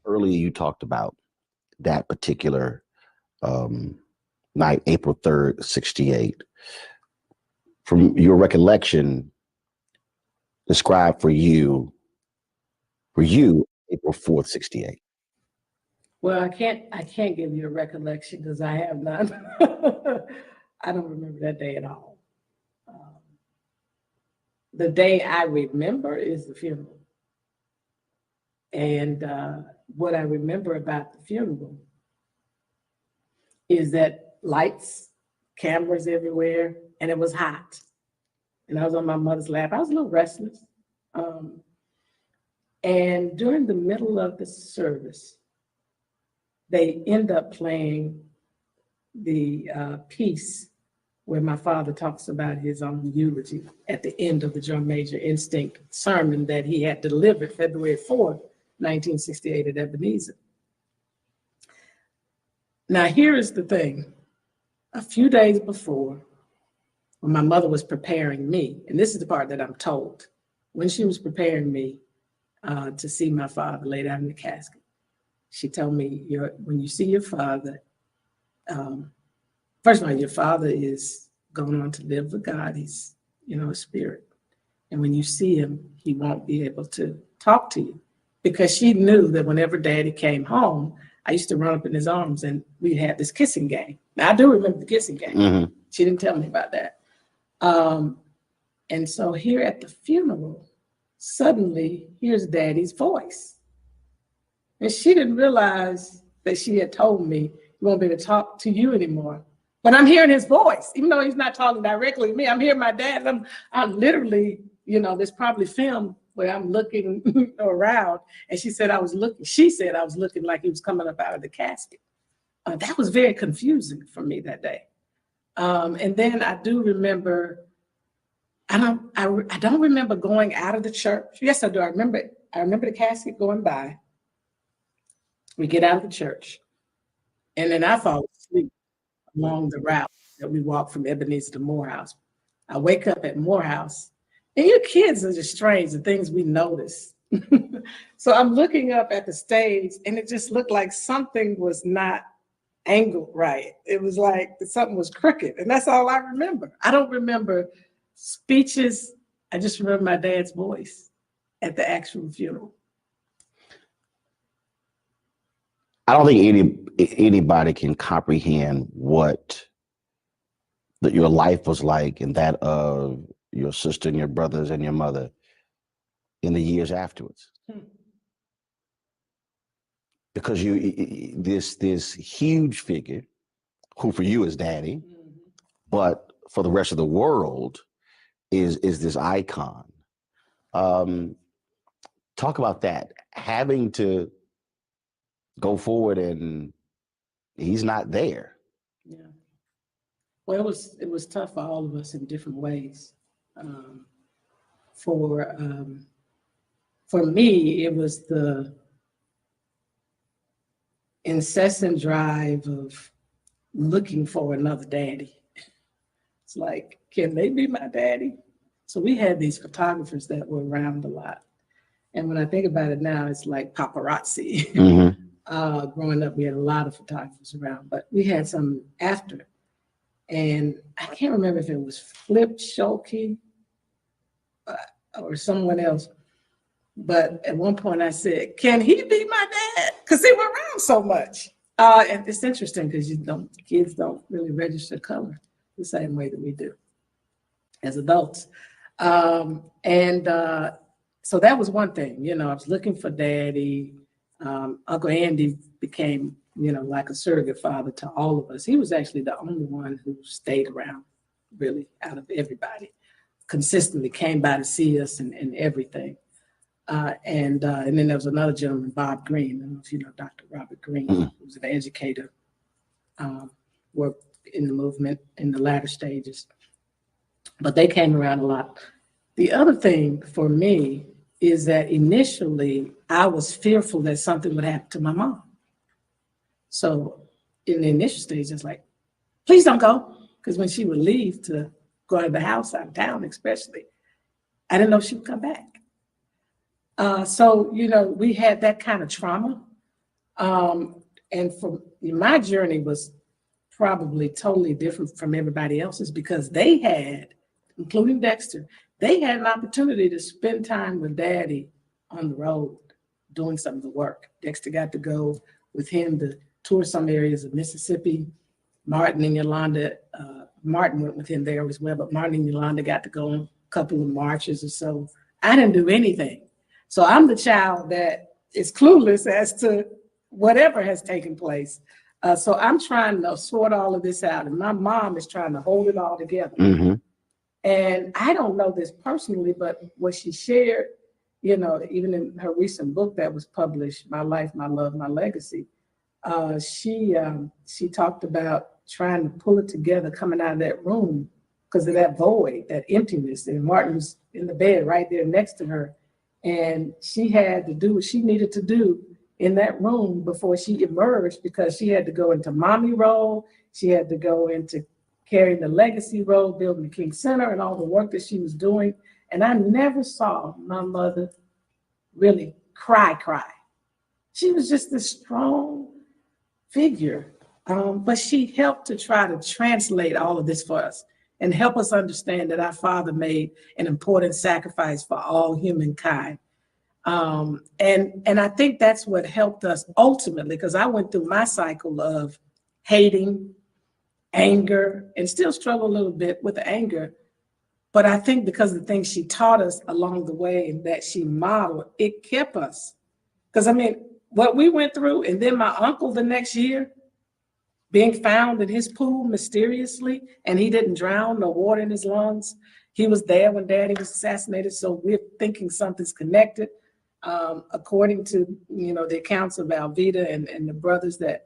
earlier you talked about that particular night, April 3rd, 68. From your recollection, describe for you, April 4th, 68. Well, I can't give you a recollection because I have none. I don't remember that day at all. Um, the day I remember is the funeral. And what I remember about the funeral is that lights, cameras everywhere, and it was hot. And I was on my mother's lap. I was a little restless. Um, and during the middle of the service, they end up playing the piece where my father talks about his own eulogy at the end of the Drum Major Instinct sermon that he had delivered February 4th, 1968 at Ebenezer. Now, here is the thing. A few days before, when my mother was preparing me, and this is the part that I'm told, when she was preparing me to see my father laid out in the casket, she told me, when you see your father, first of all, your father is going on to live with God. He's, a spirit. And when you see him, he won't be able to talk to you, because she knew that whenever Daddy came home, I used to run up in his arms and we had this kissing game. Now, I do remember the kissing game. Mm-hmm. She didn't tell me about that. And so here at the funeral, suddenly here's Daddy's voice. And she didn't realize that she had told me, he won't be able to talk to you anymore. But I'm hearing his voice, even though he's not talking directly to me. I'm hearing my dad. I'm literally, there's probably film where I'm looking around. And she said I was looking like he was coming up out of the casket. That was very confusing for me that day. And then I do remember, I don't remember going out of the church. Yes, I do. I remember the casket going by. We get out of the church, and then I fall asleep along the route that we walk from Ebenezer to Morehouse. I wake up at Morehouse, and your kids are just strange, the things we notice. So I'm looking up at the stage, and it just looked like something was not angled right. It was like something was crooked, and that's all I remember. I don't remember speeches. I just remember my dad's voice at the actual funeral. I don't think anybody can comprehend what your life was like and that of your sister and your brothers and your mother in the years afterwards. Because this huge figure, who for you is Daddy, but for the rest of the world is this icon. Talk about that, having to go forward and he's not there. Yeah. Well, it was tough for all of us in different ways. For me, it was the incessant drive of looking for another daddy. It's like, can they be my daddy? So we had these photographers that were around a lot. And when I think about it now, it's like paparazzi. Mm-hmm. Growing up, we had a lot of photographers around, but we had some after. And I can't remember if it was Flip Schulte or someone else. But at one point I said, can he be my dad? Because they were around so much. And it's interesting because kids don't really register color the same way that we do as adults. So that was one thing, I was looking for Daddy. Uncle Andy became, like a surrogate father to all of us. He was actually the only one who stayed around, really, out of everybody. Consistently came by to see us and everything. And then there was another gentleman, Bob Green. I don't know if you know Dr. Robert Green, who was an educator, worked in the movement in the latter stages. But they came around a lot. The other thing for me is that initially I was fearful that something would happen to my mom. So in the initial stage, it's like, please don't go. Because when she would leave to go to the house out of town, especially, I didn't know she would come back. So we had that kind of trauma And for my journey was probably totally different from everybody else's because they had, including Dexter, they had an opportunity to spend time with Daddy on the road doing some of the work. Dexter got to go with him to tour some areas of Mississippi. Martin and Yolanda, Martin went with him there as well, but Martin and Yolanda got to go on a couple of marches or so. I didn't do anything. So I'm the child that is clueless as to whatever has taken place. So I'm trying to sort all of this out, and my mom is trying to hold it all together. Mm-hmm. And I don't know this personally, but what she shared, you know, even in her recent book that was published, My Life, My Love, My Legacy, she talked about trying to pull it together coming out of that room because of that void, that emptiness. And Martin was in the bed right there next to her. And she had to do what she needed to do in that room before she emerged because she had to go into mommy role. She had to go into carrying the legacy role, building the King Center and all the work that she was doing. And I never saw my mother really cry. She was just this strong figure. But she helped to try to translate all of this for us and help us understand that our father made an important sacrifice for all humankind. And I think that's what helped us ultimately, because I went through my cycle of hating, anger, and still struggle a little bit with the anger. But I think because of the things she taught us along the way and that she modeled, it kept us. Because I mean, what we went through, and then my uncle the next year, being found in his pool mysteriously, and he didn't drown, no water in his lungs. He was there when Daddy was assassinated, so we're thinking something's connected. According to, you know, the accounts of Alveda and the brothers, that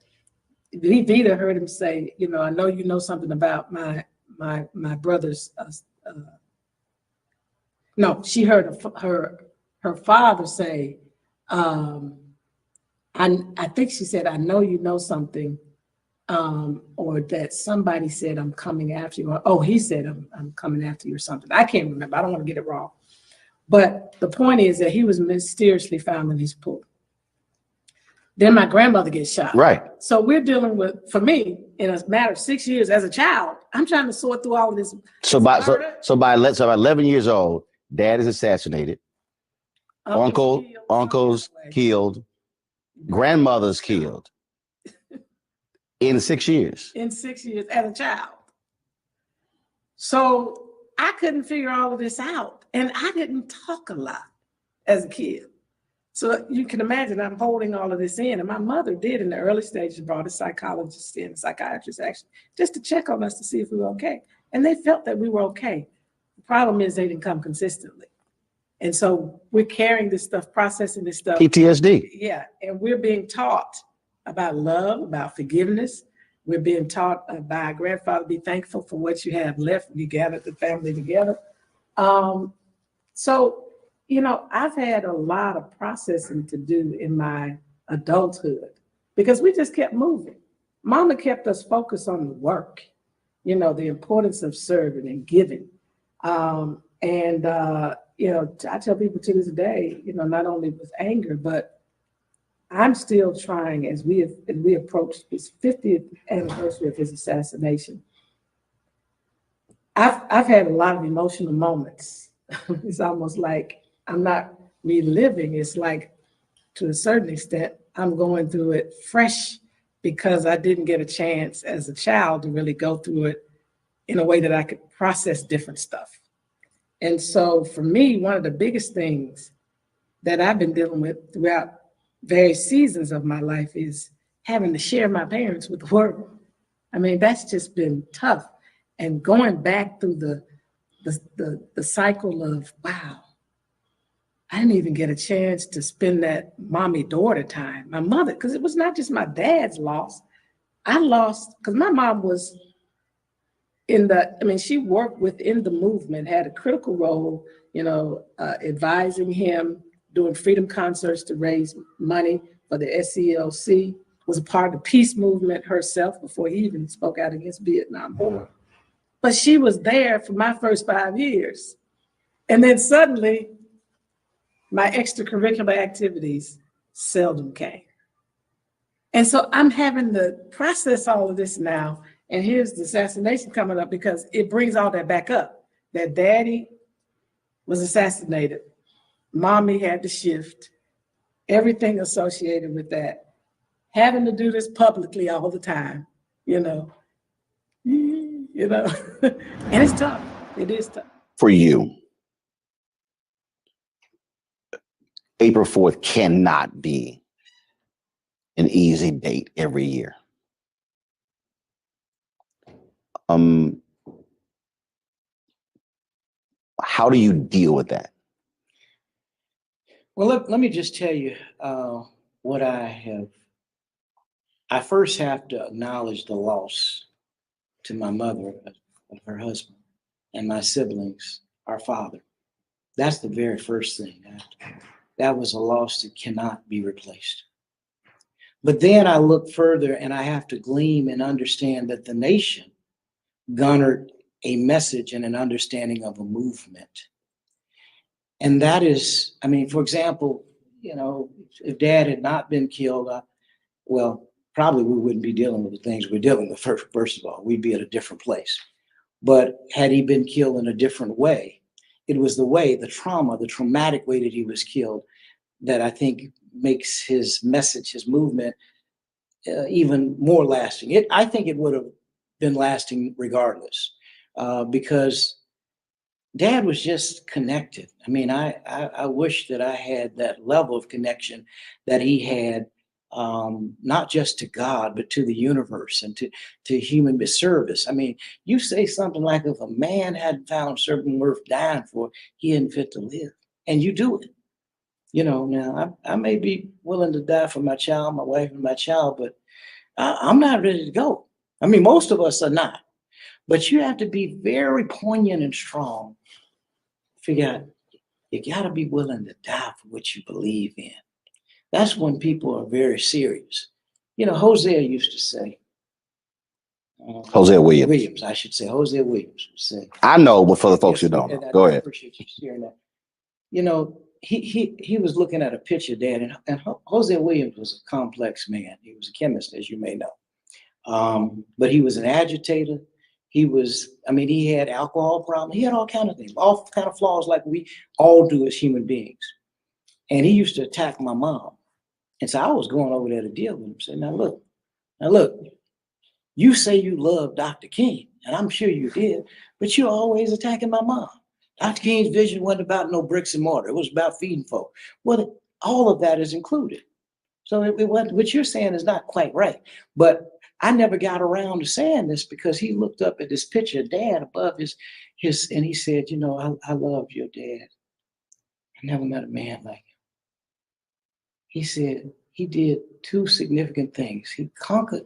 Vita heard him say, you know, I know you know something about my brother's. No, she heard her father say, I think she said, I know you know something. Or that somebody said, I'm coming after you. Or, oh, he said, I'm coming after you or something. I can't remember. I don't want to get it wrong. But the point is that he was mysteriously found in his pool. Then my grandmother gets shot. Right. So we're dealing with, for me, in a matter of 6 years as a child, I'm trying to sort through all of this. So by 11 years old, Dad is assassinated. Uncle's killed. Grandmother's killed. In 6 years. In 6 years as a child. So I couldn't figure all of this out. And I didn't talk a lot as a kid. So you can imagine I'm holding all of this in. And my mother did in the early stages brought a psychologist in, a psychiatrist actually, just to check on us to see if we were okay. And they felt that we were okay. The problem is they didn't come consistently. And so we're carrying this stuff, processing this stuff. PTSD. Yeah. And we're being taught about love, about forgiveness. We're being taught by our grandfather, be thankful for what you have left when you gathered the family together. So, you know, I've had a lot of processing to do in my adulthood because we just kept moving. Mama kept us focused on the work, you know, the importance of serving and giving. You know, I tell people to this day, you know, not only with anger, but I'm still trying as we approach his 50th anniversary of his assassination. I've had a lot of emotional moments. It's almost like I'm not reliving. It's like, to a certain extent, I'm going through it fresh because I didn't get a chance as a child to really go through it in a way that I could process different stuff. And so for me, one of the biggest things that I've been dealing with throughout various seasons of my life is having to share my parents with the world. I mean, that's just been tough. And going back through the cycle of, wow, I didn't even get a chance to spend that mommy-daughter time. My mother, because it was not just my dad's loss. I lost, because my mom was she worked within the movement, had a critical role, you know, advising him, doing freedom concerts to raise money for the SCLC, was a part of the peace movement herself before he even spoke out against Vietnam War. But she was there for my first 5 years. And then suddenly, my extracurricular activities seldom came. And so I'm having to process all of this now. And here's the assassination coming up because it brings all that back up. That daddy was assassinated. Mommy had to shift. Everything associated with that. Having to do this publicly all the time, you know. And it's tough. It is tough. For you, April 4th cannot be an easy date every year. How do you deal with that? Well, let me just tell you what I have. I first have to acknowledge the loss to my mother, of her husband, and my siblings, our father. That's the very first thing. That was a loss that cannot be replaced. But then I look further and I have to glean and understand that the nation garnered a message and an understanding of a movement. And that is, I mean, for example, if Dad had not been killed, well, probably we wouldn't be dealing with the things we're dealing with. First of all, we'd be at a different place. But had he been killed in a different way, it was the trauma, the traumatic way that he was killed that I think makes his message, his movement, even more lasting. I think it would have been lasting regardless, because Dad was just connected. I mean, I wish that I had that level of connection that he had, not just to God, but to the universe and to human service. I mean, you say something like, if a man hadn't found something worth dying for, he isn't fit to live. And you do it. Now I may be willing to die for my child, my wife, and my child, but I'm not ready to go. I mean, most of us are not. But you have to be very poignant and strong. Figure out, you got to be willing to die for what you believe in. That's when people are very serious. Hosea used to say. Hosea Williams. I should say. Hosea Williams would say. I know, but for the folks who don't know, go ahead. I appreciate you sharing that. He was looking at a picture, Dad, and Hosea Williams was a complex man. He was a chemist, as you may know. But he was an agitator. He had alcohol problems. He had all kinds of things, all kind of flaws like we all do as human beings. And he used to attack my mom. And so I was going over there to deal with him. Say, now look, you say you love Dr. King, and I'm sure you did, but you're always attacking my mom. Dr. King's vision wasn't about no bricks and mortar. It was about feeding folk. Well, all of that is included. So what you're saying is not quite right. But I never got around to saying this because he looked up at this picture of Dad above his, and he said, I love your dad. I never met a man like him. He said he did two significant things. He conquered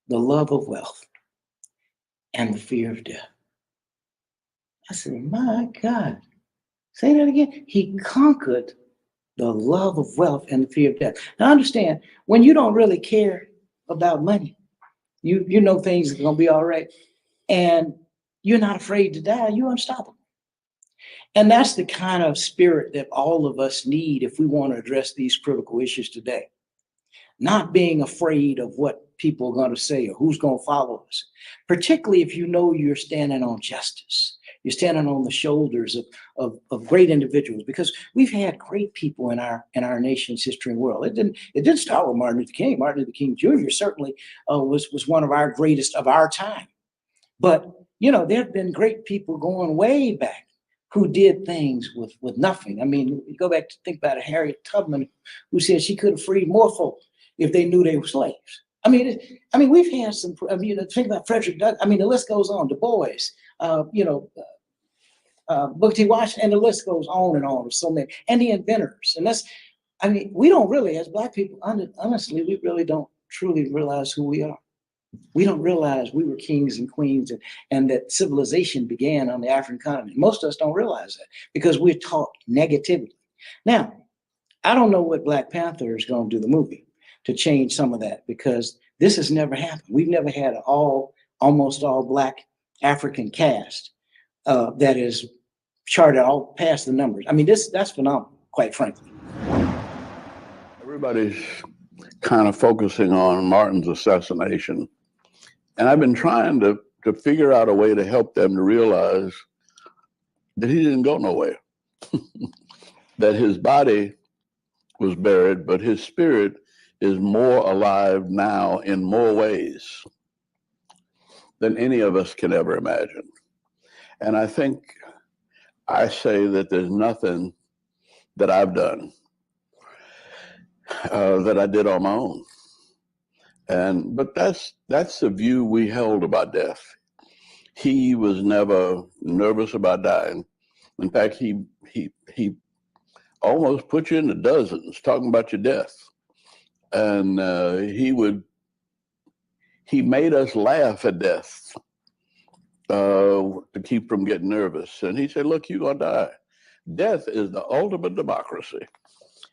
the love of wealth and the fear of death. I said, my God, say that again. He conquered the love of wealth and the fear of death. Now understand, when you don't really care about money, you know things are gonna be all right, and you're not afraid to die, you're unstoppable. And that's the kind of spirit that all of us need if we want to address these critical issues today. Not being afraid of what people are going to say or who's going to follow us, particularly if you know you're standing on justice. You're standing on the shoulders of great individuals, because we've had great people in our nation's history and world. It didn't start with Martin Luther King. Martin Luther King Jr. certainly was one of our greatest of our time. But there have been great people going way back who did things with nothing. I mean, you go back to think about it, Harriet Tubman, who said she could have freed more folk if they knew they were slaves. I mean, we've had some. Think about Frederick Douglass. I mean, the list goes on. Du Bois, Booker T. Washington, and the list goes on and on. So many, and the inventors. And we don't really, as Black people, honestly, we really don't truly realize who we are. We don't realize we were kings and queens, and that civilization began on the African continent. Most of us don't realize that because we're taught negativity. Now, I don't know what Black Panther is going to do, the movie, to change some of that, because this has never happened. We've never had an almost all Black African cast that is charted all past the numbers. I mean, that's phenomenal, quite frankly. Everybody's kind of focusing on Martin's assassination. And I've been trying to figure out a way to help them to realize that he didn't go nowhere, that his body was buried, but his spirit is more alive now in more ways than any of us can ever imagine. And I think I say that there's nothing that I've done that I did on my own. But that's the view we held about death. He was never nervous about dying. In fact, he almost put you into dozens talking about your death. And he made us laugh at death to keep from getting nervous. And he said, look, you're gonna die. Death is the ultimate democracy.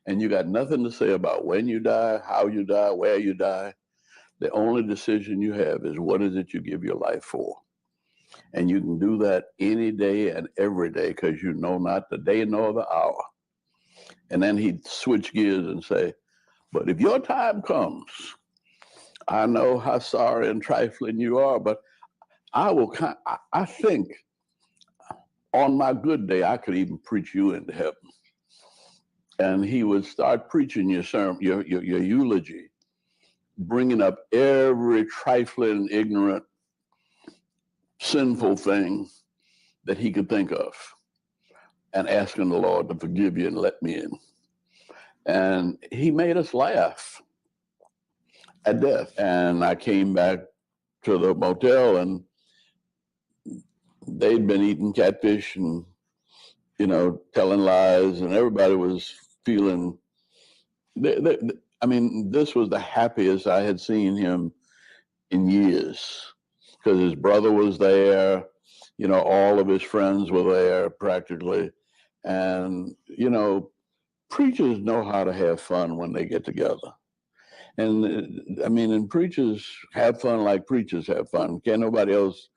And you got nothing to say about when you die, how you die, where you die. The only decision you have is what is it you give your life for? And you can do that any day and every day because you know not the day nor the hour. And then he'd switch gears and say, but if your time comes, I know how sorry and trifling you are, but I think on my good day, I could even preach you into heaven. And he would start preaching your sermon, your eulogy, bringing up every trifling, ignorant, sinful thing that he could think of and asking the Lord to forgive you and let me in. And he made us laugh at death. And I came back to the motel and they'd been eating catfish and, telling lies, and everybody was feeling, this was the happiest I had seen him in years because his brother was there, all of his friends were there practically. And, preachers know how to have fun when they get together. And preachers have fun like preachers have fun. Can't nobody else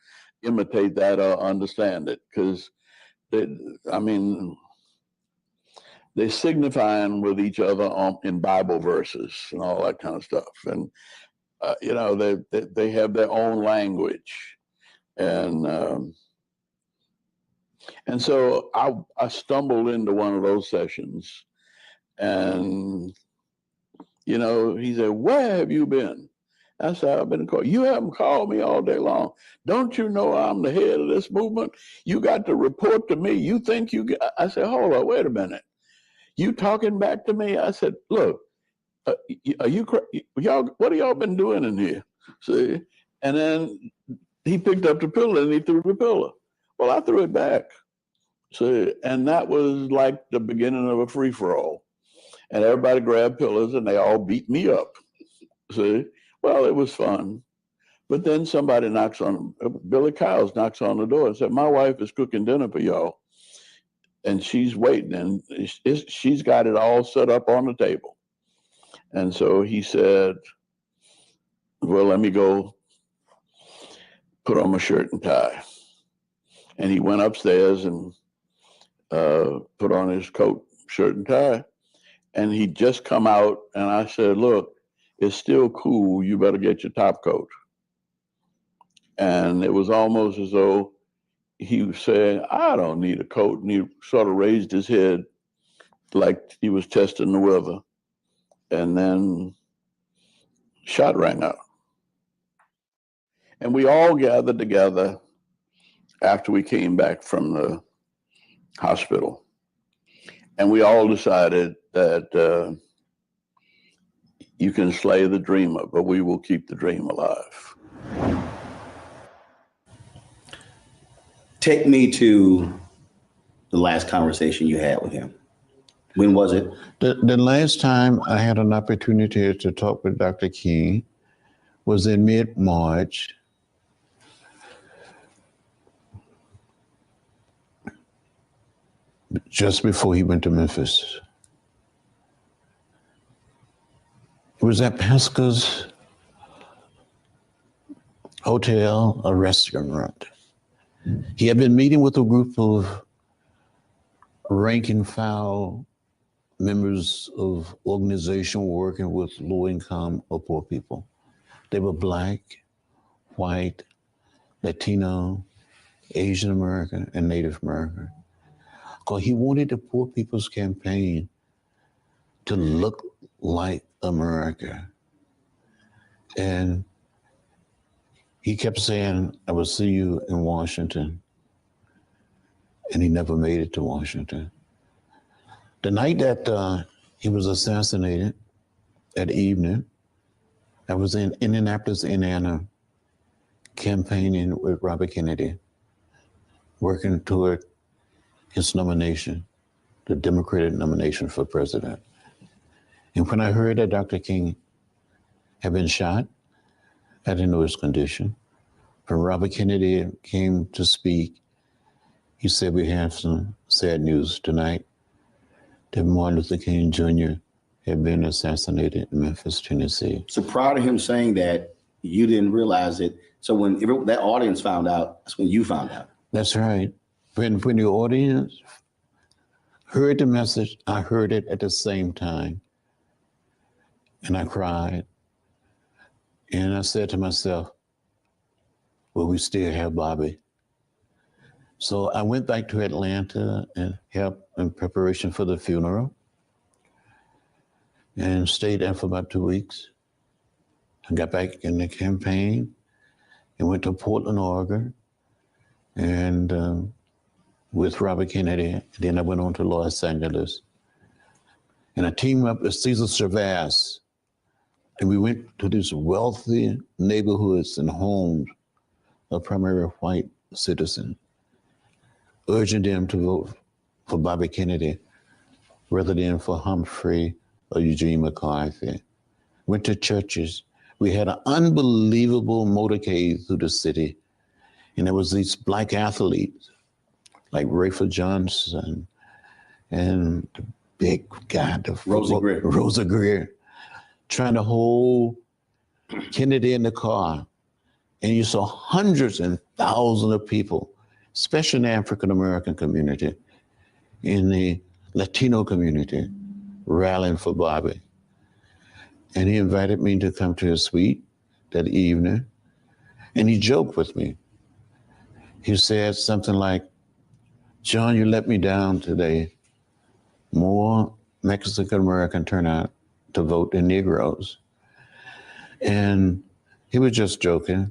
imitate that or understand it because they're signifying with each other in Bible verses and all that kind of stuff. And, they have their own language. And so I stumbled into one of those sessions and, he said, where have you been? I said, I've been called. You haven't called me all day long. Don't you know I'm the head of this movement? You got to report to me. You think you got, I said, hold on, wait a minute. You talking back to me? I said, look, are you, y'all, what have y'all been doing in here? See? And then he picked up the pillow and he threw the pillow. Well, I threw it back. See? And that was like the beginning of a free-for-all. And everybody grabbed pillows and they all beat me up. See? Well, it was fun. But then somebody Billy Kyles knocks on the door and said, my wife is cooking dinner for y'all. And she's waiting and she's got it all set up on the table. And so he said, well, let me go put on my shirt and tie. And he went upstairs and put on his coat, shirt and tie. And he'd just come out and I said, look, it's still cool. You better get your top coat. And it was almost as though he was saying, I don't need a coat. And he sort of raised his head like he was testing the weather. And then shot rang out. And we all gathered together after we came back from the hospital. And we all decided that you can slay the dreamer, but we will keep the dream alive. Take me to the last conversation you had with him. When was it? The last time I had an opportunity to talk with Dr. King was in mid-March. Just before he went to Memphis. It was at Pasca's Hotel, a restaurant. He had been meeting with a group of rank and file members of organization working with low income or poor people. They were Black, white, Latino, Asian American, and Native American. Because he wanted the Poor People's Campaign to look like America. And he kept saying, I will see you in Washington. And he never made it to Washington. The night that he was assassinated, that evening, I was in Indianapolis, Indiana, campaigning with Robert Kennedy, working toward his nomination, the Democratic nomination for president. And when I heard that Dr. King had been shot, I didn't know his condition. When Robert Kennedy came to speak, he said, we have some sad news tonight that Martin Luther King Jr. had been assassinated in Memphis, Tennessee. So prior to him saying that, you didn't realize it. So when that audience found out, that's when you found out. That's right. When the audience heard the message, I heard it at the same time. And I cried. And I said to myself, will we still have Bobby? So I went back to Atlanta and helped in preparation for the funeral and stayed there for about 2 weeks. I got back in the campaign and went to Portland, Oregon, and with Robert Kennedy. Then I went on to Los Angeles. And I teamed up with Cesar Chavez. And we went to these wealthy neighborhoods and homes of primarily white citizens, urging them to vote for Bobby Kennedy rather than for Humphrey or Eugene McCarthy. Went to churches. We had an unbelievable motorcade through the city. And there was these Black athletes like Rayford Johnson and the big guy, Rosa Greer, trying to hold Kennedy in the car. And you saw hundreds and thousands of people, especially in the African-American community, in the Latino community, rallying for Bobby. And he invited me to come to his suite that evening, and he joked with me. He said something like, John, you let me down today. More Mexican-American turn out to vote than Negroes. And he was just joking.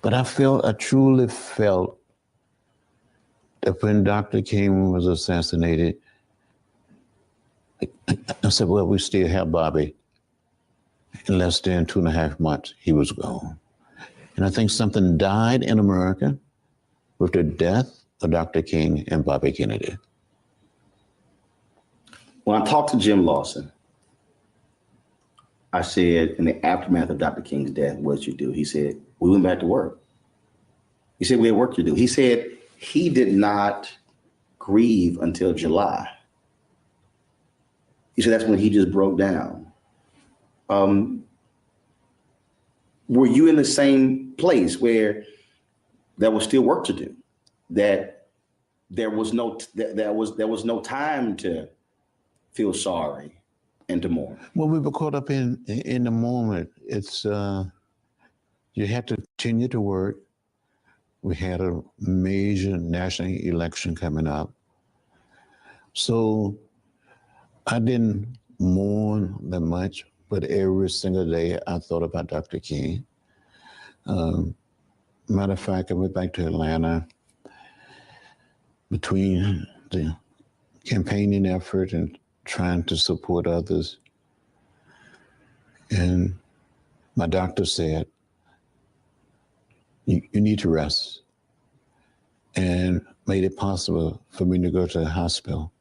But I truly felt that when Dr. King was assassinated, I said, well, we still have Bobby. In less than 2.5 months, he was gone. And I think something died in America with the death of Dr. King and Bobby Kennedy. When I talked to Jim Lawson, I said, in the aftermath of Dr. King's death, what did you do? He said, we went back to work. He said, we had work to do. He said he did not grieve until July. He said that's when he just broke down. Were you in the same place where there was still work to do? That there was no time to feel sorry and to mourn? Well, we were caught up in the moment. It's you had to continue to work. We had a major national election coming up, so I didn't mourn that much. But every single day, I thought about Dr. King. Matter of fact, I went back to Atlanta between the campaigning effort and trying to support others. And my doctor said, you need to rest, and made it possible for me to go to the hospital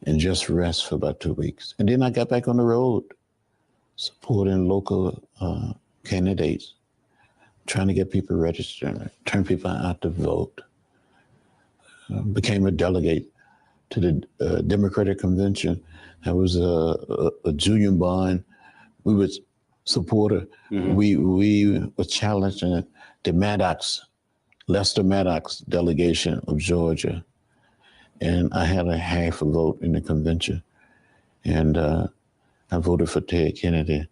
and just rest for about 2 weeks. And then I got back on the road, supporting local candidates, trying to get people registered, turn people out to vote. Became a delegate to the Democratic Convention. I was a Julian Bond. We were supporter. Mm-hmm. We were challenging the Lester Maddox delegation of Georgia. And I had a half a vote in the convention. And I voted for Ted Kennedy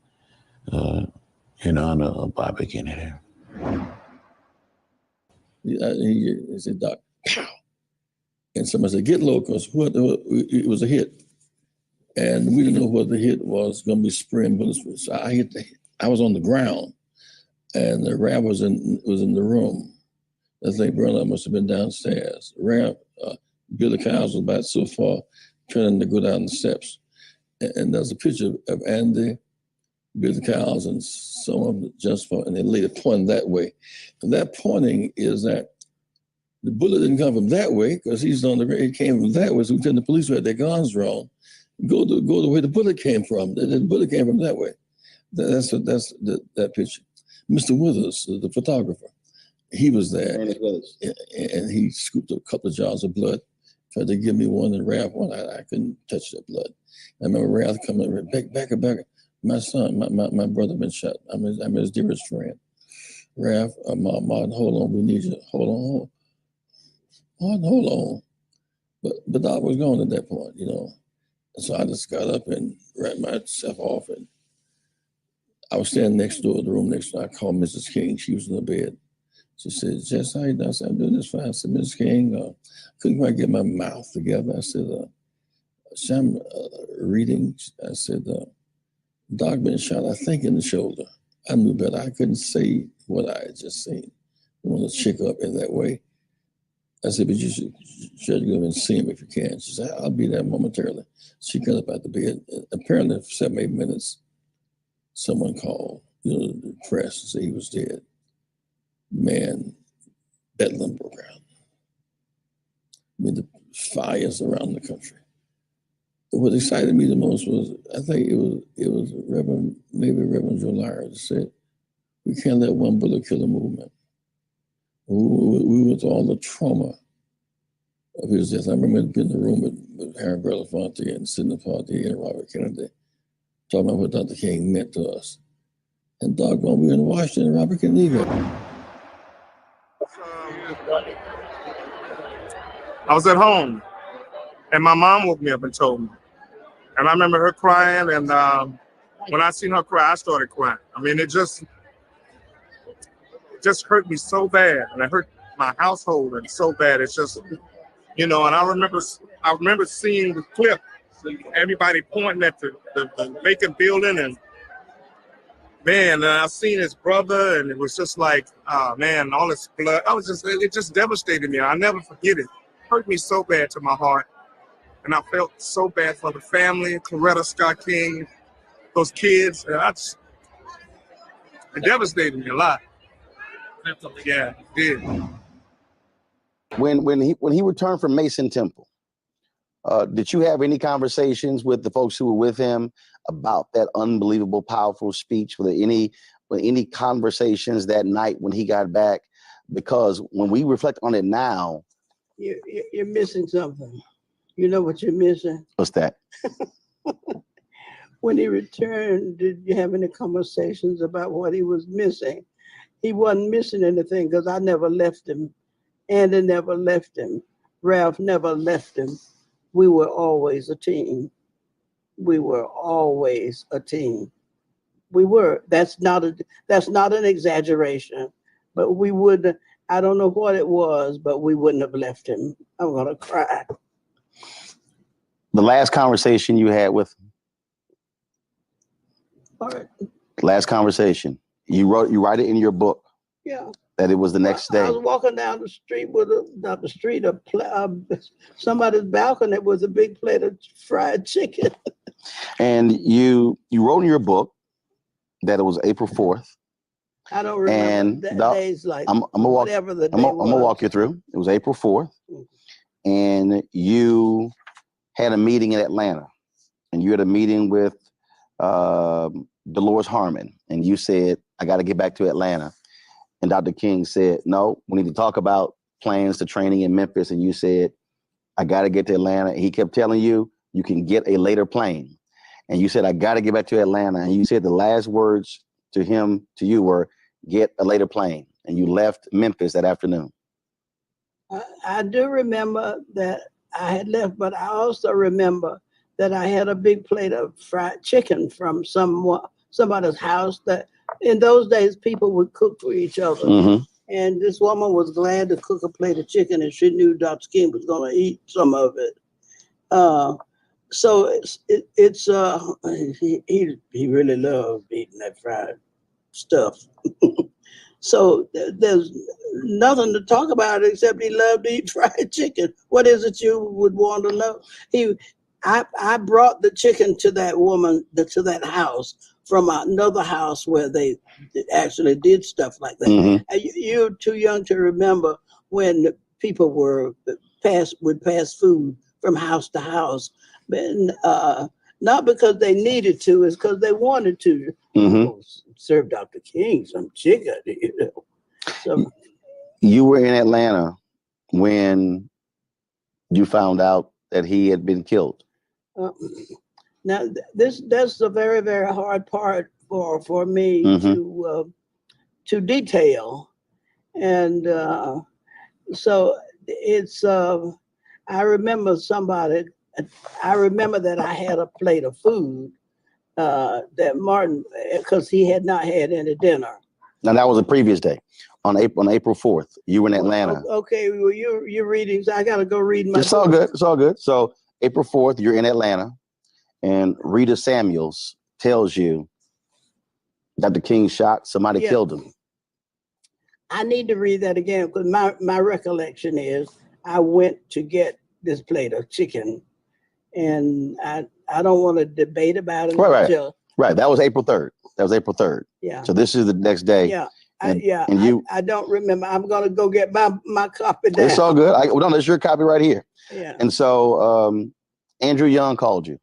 in honor of Bobby Kennedy. He said, Doc, pow. And somebody said, get low, because it was a hit. And we didn't know what the hit was going to be spraying bullets. So I was on the ground, and the Rav was in the room. I think Bernard must have been downstairs. Rav, Billy Cowles was about so far, turning to go down the steps. And there's a picture of Andy, Billy Cowles, and some of them just and they later pointing that way. And that pointing is that the bullet didn't come from that way, because he's on the ground. It came from that way. So the police had their guns drawn. Go the way the bullet came from. The bullet came from that way. That's that picture. Mr. Withers, the photographer, he was there, and he scooped a couple of jars of blood, tried to give me one and Ralph one. I couldn't touch that blood. I remember Ralph coming back. My son, my brother been shot. I'm his dearest friend. Ralph, Martin, hold on, we need you. Hold on. But Doc was gone at that point, And so I just got up and ran myself off, and I was standing next door, the room next door. I called Mrs. King. She was in the bed. She said, Jess, how you doing? I said, I'm doing this fine. I said, Mrs. King, couldn't quite get my mouth together. I said, I'm reading. I said, Doc been shot, I think, in the shoulder. I knew better. I couldn't say what I had just seen. I want to check up in that way. I said, but you should try to go and see him if you can. She said, I'll be there momentarily. She got up out the bed. Apparently, for 7, 8 minutes, someone called, the press, and said he was dead. Man, bedlam broke out. I mean, the fires around the country. But what excited me the most was, I think it was Reverend Joe Lyra that said, we can't let one bullet kill a movement. We went through all the trauma of his death. I remember being in the room with Harry Belafonte and Sidney Poitier and Robert Kennedy, talking about what Dr. King meant to us. And doggone, we were in Washington, and Robert Kennedy got I was at home, and my mom woke me up and told me. And I remember her crying, and when I seen her cry, I started crying. I mean, it just hurt me so bad, and it hurt my household and so bad. It's just, and I remember seeing the clip, everybody pointing at the vacant building, and man, and I seen his brother, and it was just like, man, all this blood. It just devastated me. I'll never forget it. Hurt me so bad to my heart. And I felt so bad for the family, Coretta Scott King, those kids. It devastated me a lot. Yeah, it did. When he returned from Mason Temple, did you have any conversations with the folks who were with him about that unbelievable, powerful speech? Were there any conversations that night when he got back? Because when we reflect on it now, you're missing something. You know what you're missing? What's that? When he returned, did you have any conversations about what he was missing? He wasn't missing anything, because I never left him. Andy never left him. Ralph never left him. We were always a team. We were always a team. We were. That's not an exaggeration. But we would. I don't know what it was, but we wouldn't have left him. I'm gonna cry. The last conversation you had with him? All right. Last conversation. You write it in your book. Yeah. That it was the next day. I was walking down the street with somebody's balcony with a big plate of fried chicken. And you wrote in your book that it was April 4th. I don't remember days like I'm gonna walk you through. It was April 4th, and you had a meeting in Atlanta, and you had a meeting with Dolores Harmon, and you said, I got to get back to Atlanta. And Dr. King said, no, we need to talk about plans to training in Memphis. And you said, I got to get to Atlanta. And he kept telling you, you can get a later plane. And you said, I got to get back to Atlanta. And you said the last words to you were, get a later plane. And you left Memphis that afternoon. I do remember that I had left, but I also remember that I had a big plate of fried chicken from somebody's house. That in those days people would cook for each other. Mm-hmm. And this woman was glad to cook a plate of chicken, and she knew Dr. King was going to eat some of it. So he really loved eating that fried stuff. So there's nothing to talk about except he loved to eat fried chicken. What is it you would want to know? I brought the chicken to that woman, to that house from another house where they actually did stuff like that. Mm-hmm. You're too young to remember when people would pass food from house to house, but not because they needed to, it's because they wanted to. Mm-hmm. Serve Dr. King some chicken, you know. So You were in Atlanta when you found out that he had been killed. Now that's a very, very hard part for me Mm-hmm. to detail, and so it's I remember that I had a plate of food that Martin, because he had not had any dinner. Now that was a previous day, on April 4th. You were in Atlanta. Okay, well you're reading, so I gotta go read my. It's all good. It's all good. So April 4th, you're in Atlanta, and Rita Samuels tells you that the King shot, somebody killed him. I need to read that again because my recollection is I went to get this plate of chicken, and I don't want to debate about it. Right. That was April 3rd. Yeah. So this is the next day. Yeah. And I don't remember. I'm gonna go get my copy down. It's all good. No, there's your copy right here. Yeah. And so Andrew Young called you,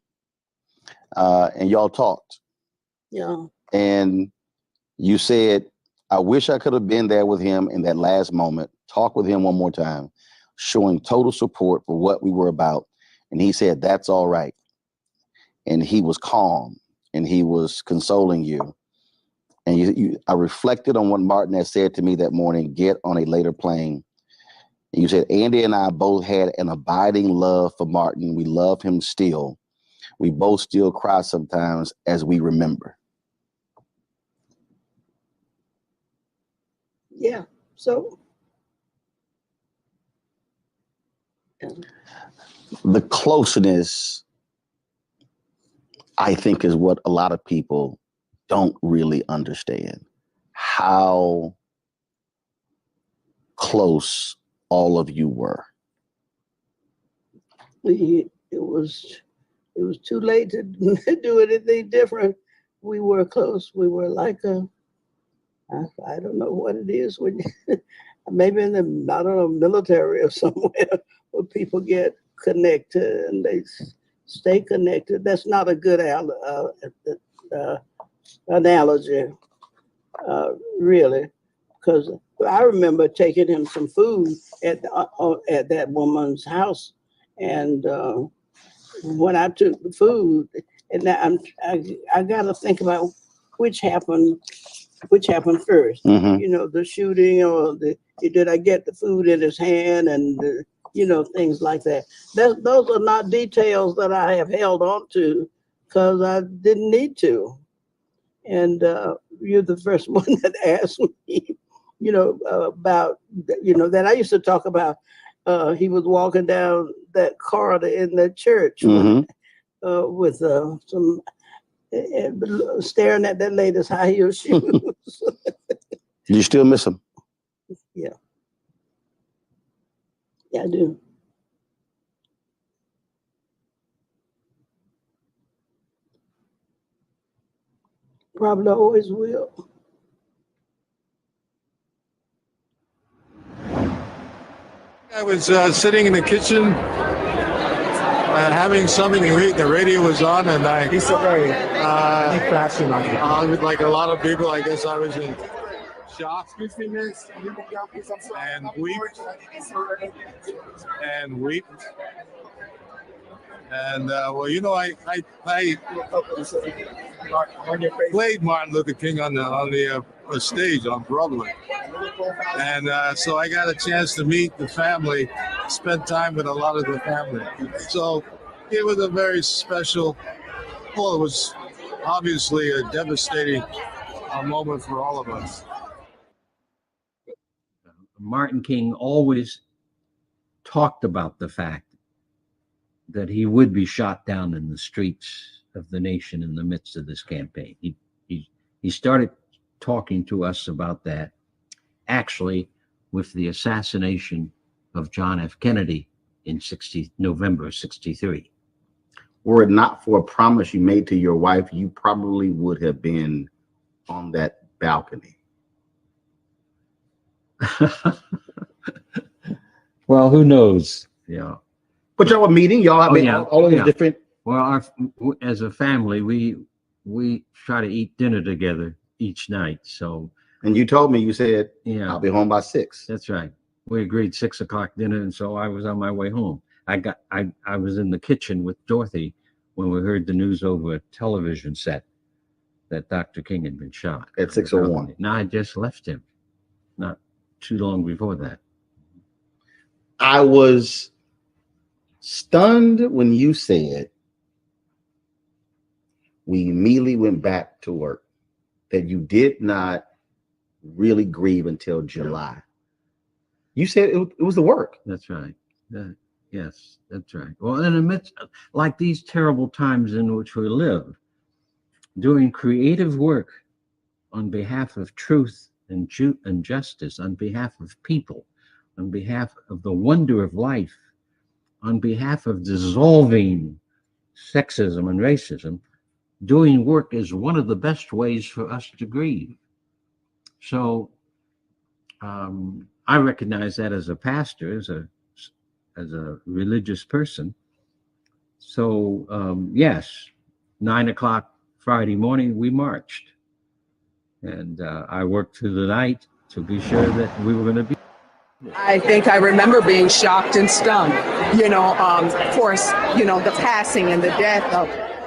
and y'all talked. Yeah. And you said, I wish I could have been there with him in that last moment, talk with him one more time, showing total support for what we were about. And he said, that's all right. And he was calm and he was consoling you. And I reflected on what Martin had said to me that morning, get on a later plane. And you said, Andy and I both had an abiding love for Martin. We love him still. We both still cry sometimes as we remember. Yeah. So. Yeah. The closeness, I think, is what a lot of people don't really understand. How close all of you were. It was too late to do anything different. We were close. We were like I don't know what it is when maybe in the military or somewhere where people get connected and they stay connected. That's not a good analogy, really, because I remember taking him some food at that woman's house, and when I took the food, and I got to think about which happened first. Mm-hmm. You know, the shooting or did I get the food in his hand and things like that. Those are not details that I have held on to because I didn't need to. And you're the first one that asked me, about, that I used to talk about. He was walking down that corridor in the church with some staring at that lady's high heel shoes. Do you still miss him? Yeah. Yeah, I do. Probably always will. I was sitting in the kitchen having something to read. The radio was on, and he's so very like a lot of people, I guess I was in shock and weep. And I played Martin Luther King on the stage on Broadway, and so I got a chance to meet the family, spend time with a lot of the family. So it was a very special, well, it was obviously a devastating moment for all of us. Martin King always talked about the fact that he would be shot down in the streets of the nation in the midst of this campaign. He started talking to us about that actually with the assassination of John F. Kennedy in November 63. Were it not for a promise you made to your wife, you probably would have been on that balcony. Well, who knows? Yeah. But y'all were meeting, y'all have all of these different. Well, as a family, we try to eat dinner together each night. So. And you told me, you said, yeah, I'll be home by 6. That's right. We agreed 6 o'clock dinner, and so I was on my way home. I was in the kitchen with Dorothy when we heard the news over a television set that Dr. King had been shot at 6:01. Now I just left him, not too long before that. I was stunned when you said we immediately went back to work, that you did not really grieve until July. You said it was the work. That's right. Yes, that's right. Well, in the midst, like these terrible times in which we live, doing creative work on behalf of truth and justice, on behalf of people, on behalf of the wonder of life, on behalf of dissolving sexism and racism, doing work is one of the best ways for us to grieve. So I recognize that as a pastor, as a religious person. So yes, 9 o'clock Friday morning, we marched. And I worked through the night to be sure that we were going to be. I think I remember being shocked and stunned. Of course, the passing and the death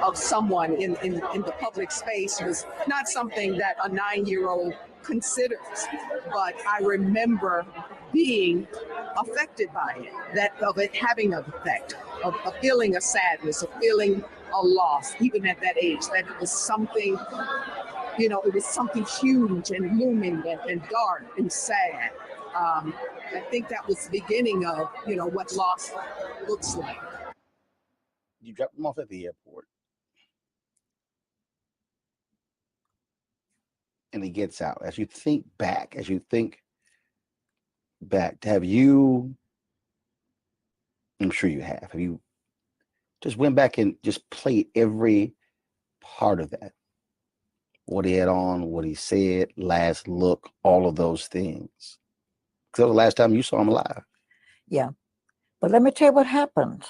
of someone in the public space was not something that a 9-year-old considers, but I remember being affected by it, of it having an effect, of feeling a sadness, of feeling a loss, even at that age, that it was something, it was something huge and looming and dark and sad. I think that was the beginning of, what loss looks like. You dropped him off at the airport. And he gets out. As you think back, have you, I'm sure you have you just went back and just played every part of that? What he had on, what he said, last look, all of those things. Because that was the last time you saw him live. Yeah. But let me tell you what happened.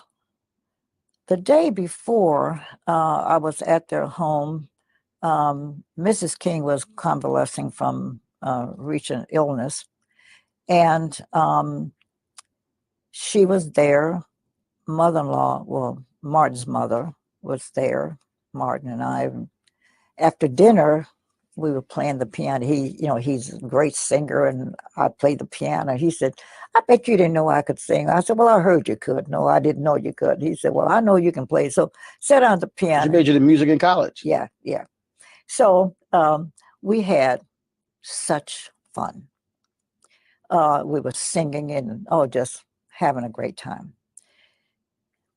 The day before, I was at their home. Mrs. King was convalescing from recent illness. And she was there. Mother-in-law, well, Martin's mother was there, Martin and I. After dinner, we were playing the piano. He's a great singer, and I played the piano. He said, I bet you didn't know I could sing. I said, well, I heard you could. No, I didn't know you could. He said, well, I know you can play. So sat on the piano. You majored in music in college? Yeah. So we had such fun. We were singing and just having a great time.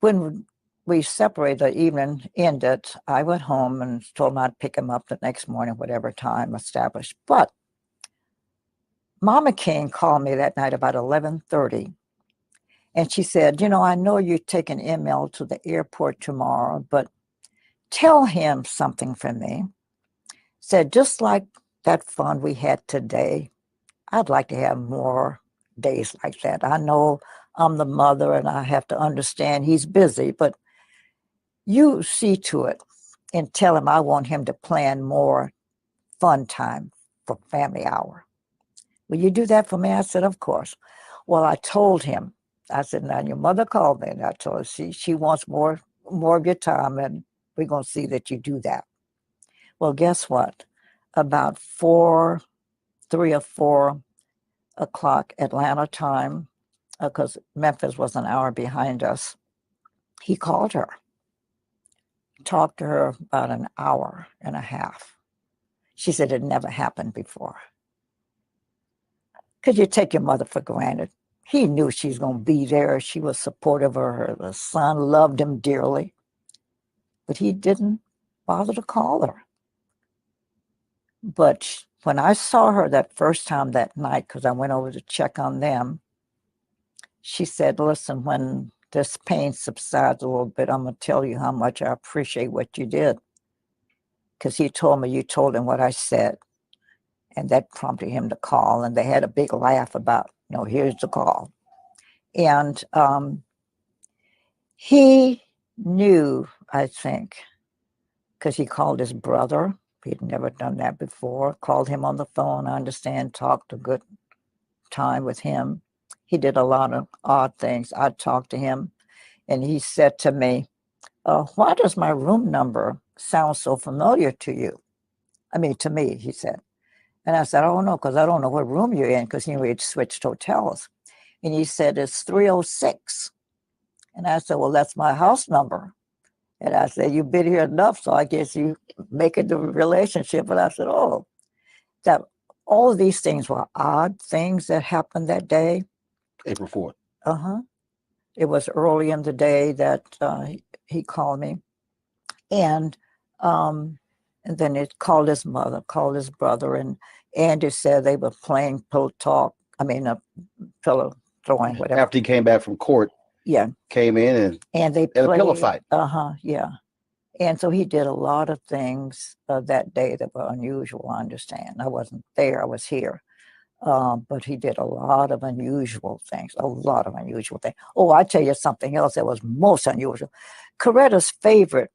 When we separated, the evening ended, I went home and told him I'd pick him up the next morning, whatever time established. But Mama King called me that night about 11:30. And she said, I know you're taking ML to the airport tomorrow, but tell him something from me. Said, just like that fun we had today, I'd like to have more days like that. I know I'm the mother and I have to understand he's busy, but you see to it and tell him I want him to plan more fun time for family hour. Will you do that for me? I said, of course. Well, I told him, I said, now your mother called me and I told her she wants more of your time and we're going to see that you do that. Well, guess what? About 3 or 4 o'clock Atlanta time, because Memphis was an hour behind us, he called her talked to her about an hour and a half. She said it never happened before. Because you take your mother for granted. He knew she was going to be there. She was supportive of her. The son loved him dearly. But he didn't bother to call her. But when I saw her that first time that night, because I went over to check on them, she said, listen, when this pain subsides a little bit, I'm going to tell you how much I appreciate what you did. Because he told me you told him what I said. And that prompted him to call. And they had a big laugh about, here's the call. And he knew, I think, because he called his brother. He'd never done that before. Called him on the phone, I understand, talked a good time with him. He did a lot of odd things. I talked to him, and he said to me, why does my room number sound so familiar to you? I mean, to me, he said. And I said, I don't know, because I don't know what room you're in, because we'd switched hotels. And he said, it's 306. And I said, well, that's my house number. And I said, you've been here enough, so I guess you make it the relationship. And I said, oh, that all of these things were odd things that happened that day. April 4th. Uh-huh. It was early in the day that he called me. And then it called his mother, called his brother, and Andy said they were playing pillow throwing, whatever. After he came back from court, yeah, came in and they had played a pillow fight. Yeah. And so he did a lot of things that day that were unusual, I understand. I wasn't there, I was here. But he did a lot of unusual things, Oh, I tell you something else that was most unusual. Coretta's favorite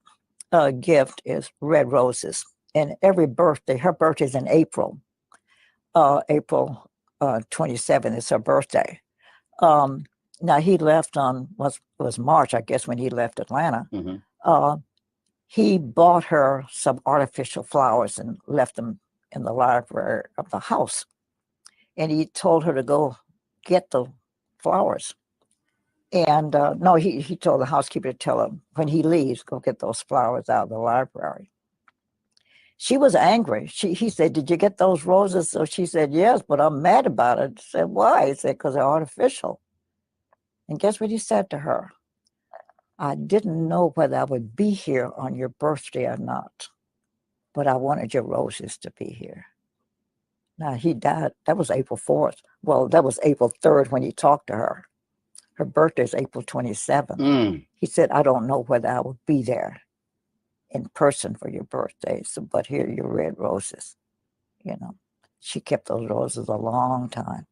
gift is red roses. And every birthday, her birthday's in April. April 27th is her birthday. Now he left on, was March, I guess, when he left Atlanta. Mm-hmm. He bought her some artificial flowers and left them in the library of the house. And he told her to go get the flowers. And no, he told the housekeeper to tell him when he leaves, go get those flowers out of the library. She was angry. He said, did you get those roses? So she said, yes, but I'm mad about it. I said, why? He said, because they're artificial. And guess what he said to her? I didn't know whether I would be here on your birthday or not, but I wanted your roses to be here. Now, he died. That was April 4th. Well, that was April 3rd when he talked to her. Her birthday is April 27th. He said, I don't know whether I would be there in person for your birthday, but here are your red roses. She kept those roses a long time.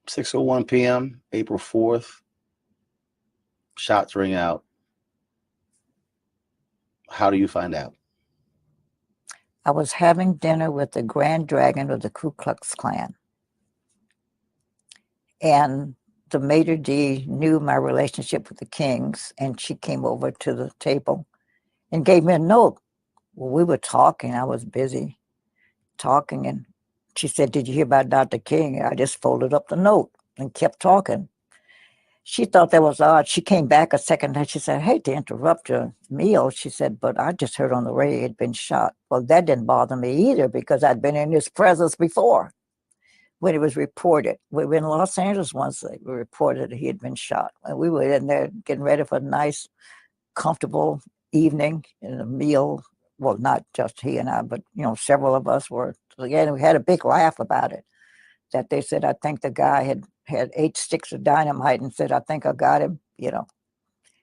6:01 p.m., April 4th. Shots ring out. How do you find out? I was having dinner with the Grand Dragon of the Ku Klux Klan. And the maitre d' knew my relationship with the Kings, and she came over to the table and gave me a note. Well, we were talking. I was busy talking, and she said, did you hear about Dr. King? I just folded up the note and kept talking. She thought that was odd. She came back a second time. She said, I hate to interrupt your meal. She said, but I just heard on the radio he'd been shot. Well, that didn't bother me either because I'd been in his presence before when it was reported. We were in Los Angeles once. They reported he had been shot. And we were in there getting ready for a nice, comfortable evening and a meal. Well, not just he and I, but, several of us were. Again, we had a big laugh about it. That they said, I think the guy had 8 sticks of dynamite and said, I think I got him.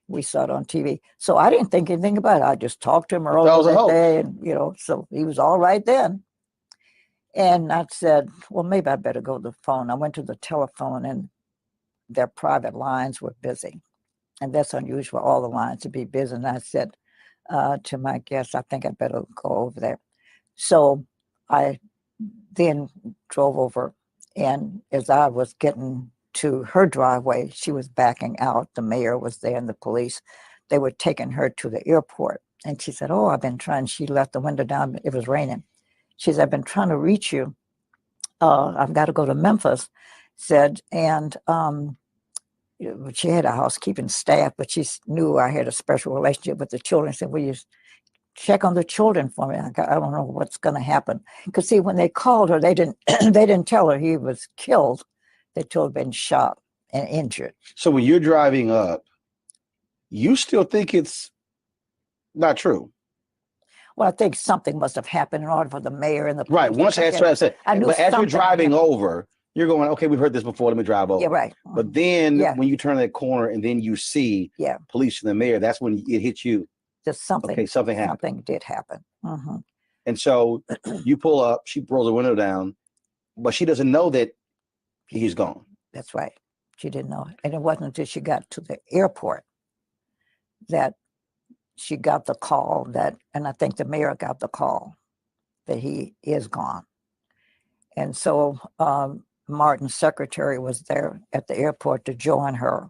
We saw it on TV. So I didn't think anything about it. I just talked to him earlier that day, and, so he was all right then. And I said, well, maybe I better go to the phone. I went to the telephone, and their private lines were busy. And that's unusual, all the lines to be busy. And I said to my guest, I think I better go over there. So I then drove over. And as I was getting to her driveway, she was backing out. The mayor was there and the police. They were taking her to the airport. And she said, oh, I've been trying. She left the window down. It was raining. She said, I've been trying to reach you. I've got to go to Memphis. And she had a housekeeping staff, but knew I had a special relationship with the children. Said, "Will you check on the children for me? I don't know what's going to happen." Because see, when they called her, they didn't they didn't tell her he was killed. They told her he'd been shot and injured. So when you're driving up, you still think it's not true. Well, I think something must have happened in order for the mayor and the Right. police to Once check as it. I said, but as you're something driving happened. over, you're going, okay, we've heard this before. Let me drive over. Yeah, right. But then Yeah. when you turn that corner and then you see Yeah. police and the mayor, that's when it hits you. Just something. Okay, something happened. Something did happen. And so you pull up, she rolls the window down, but she doesn't know that he's gone. That's right. She didn't know. And it wasn't until she got to the airport that she got the call and I think the mayor got the call that he is gone. And so Martin's secretary was there at the airport to join her.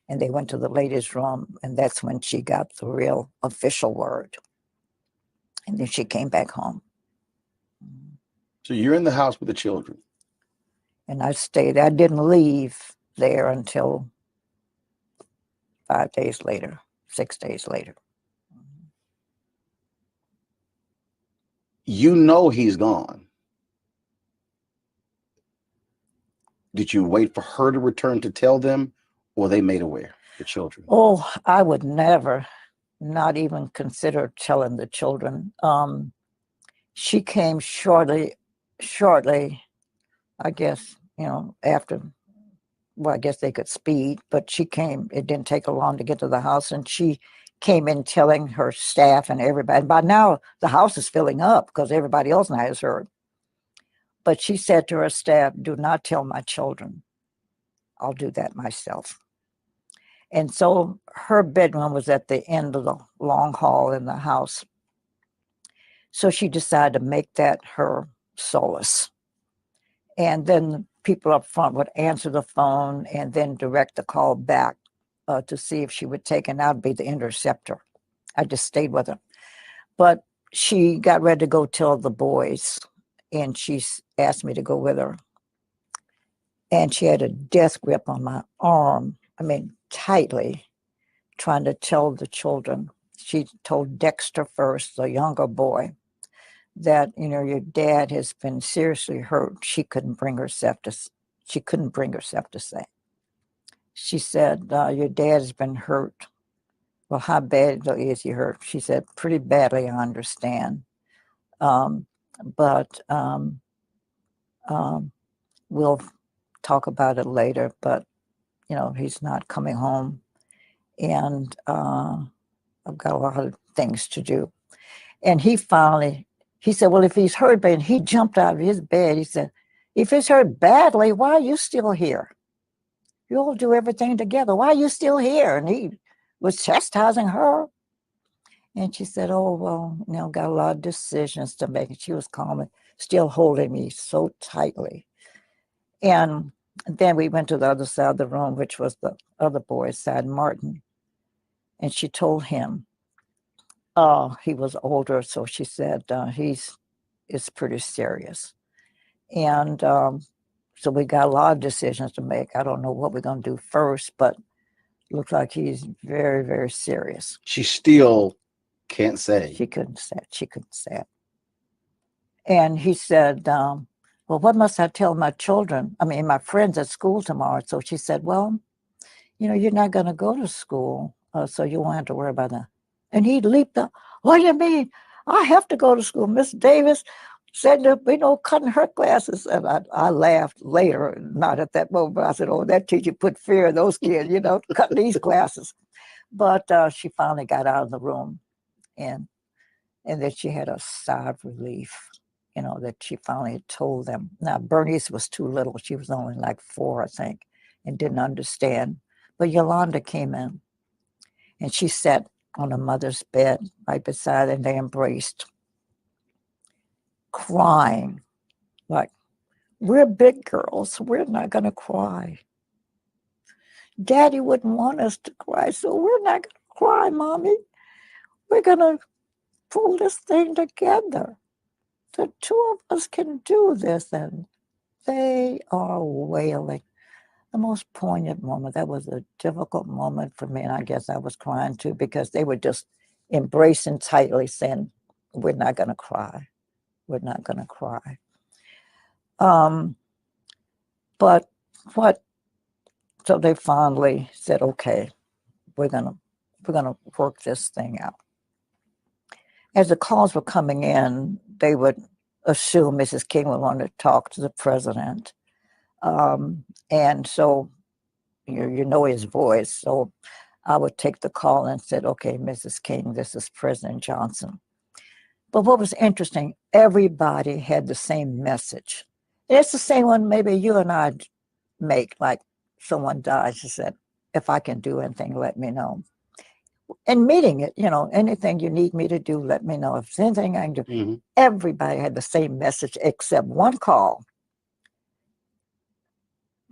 And they went to the ladies' room, and that's when she got the real official word. And then she came back home. So you're in the house with the children. And I stayed. I didn't leave there until 5 days later, 6 days later. You know he's gone. Did you wait for her to return to tell them, or they made aware, the children? Oh, I would never, not even consider telling the children. She came shortly, I guess, after, well, I guess they could speed, but she came, it didn't take her long to get to the house, and she came in telling her staff and everybody. By now, the house is filling up because everybody else now has heard. But she said to her staff, "Do not tell my children. I'll do that myself." And so her bedroom was at the end of the long hall in the house. So she decided to make that her solace. And then people up front would answer the phone and then direct the call back to see if she would take, and I'd be the interceptor. I just stayed with her. But she got ready to go tell the boys, and she asked me to go with her. And she had a death grip on my arm, tightly, trying to tell the children. She told Dexter first, the younger boy, that, your dad has been seriously hurt. She couldn't bring herself to say. She said, your dad's been hurt. Well, how bad is he hurt? She said, pretty badly, I understand. But we'll talk about it later, but, he's not coming home. And I've got a lot of things to do. And he said, well, if he's hurt bad, and he jumped out of his bed. He said, if he's hurt badly, why are you still here? You all do everything together. Why are you still here? And he was chastising her. And she said, oh, well, got a lot of decisions to make. And she was calm and still holding me so tightly. And then we went to the other side of the room, which was the other boy's side, Martin. And she told him, he was older, so she said, it's pretty serious. And so we got a lot of decisions to make. I don't know what we're going to do first, but it looks like he's very, very serious. She still can't say. She couldn't say it. And he said, well, what must I tell my children? My friends at school tomorrow. So she said, well, you're not going to go to school, so you won't have to worry about that. And he leaped up. What do you mean? I have to go to school. Miss Davis said that, cutting her classes. And I laughed later, not at that moment, but I said, oh, that teacher put fear in those kids, cutting these classes. But she finally got out of the room. And then she had a sigh of relief, that she finally had told them. Now, Bernice was too little. She was only like 4, I think, and didn't understand. But Yolanda came in, and she sat on her mother's bed right beside her, and they embraced, crying, like, we're big girls. We're not going to cry. Daddy wouldn't want us to cry, so we're not going to cry, Mommy. We're going to pull this thing together. The 2 of us can do this. And they are wailing. the most poignant moment. That was a difficult moment for me, and I guess I was crying too because they were just embracing tightly, saying, "We're not going to cry. We're not going to cry." But what? So they finally said, "Okay, we're gonna work this thing out." As the calls were coming in, they would assume Mrs. King would want to talk to the president. And so you know his voice. So I would take the call and said, "Okay, Mrs. King, this is President Johnson." But what was interesting, everybody had the same message. It's the same one maybe you and I make, like someone dies, and said, "If I can do anything, let me know." And meeting it, anything you need me to do, let me know. If there's anything I can do. Mm-hmm. Everybody had the same message except one call.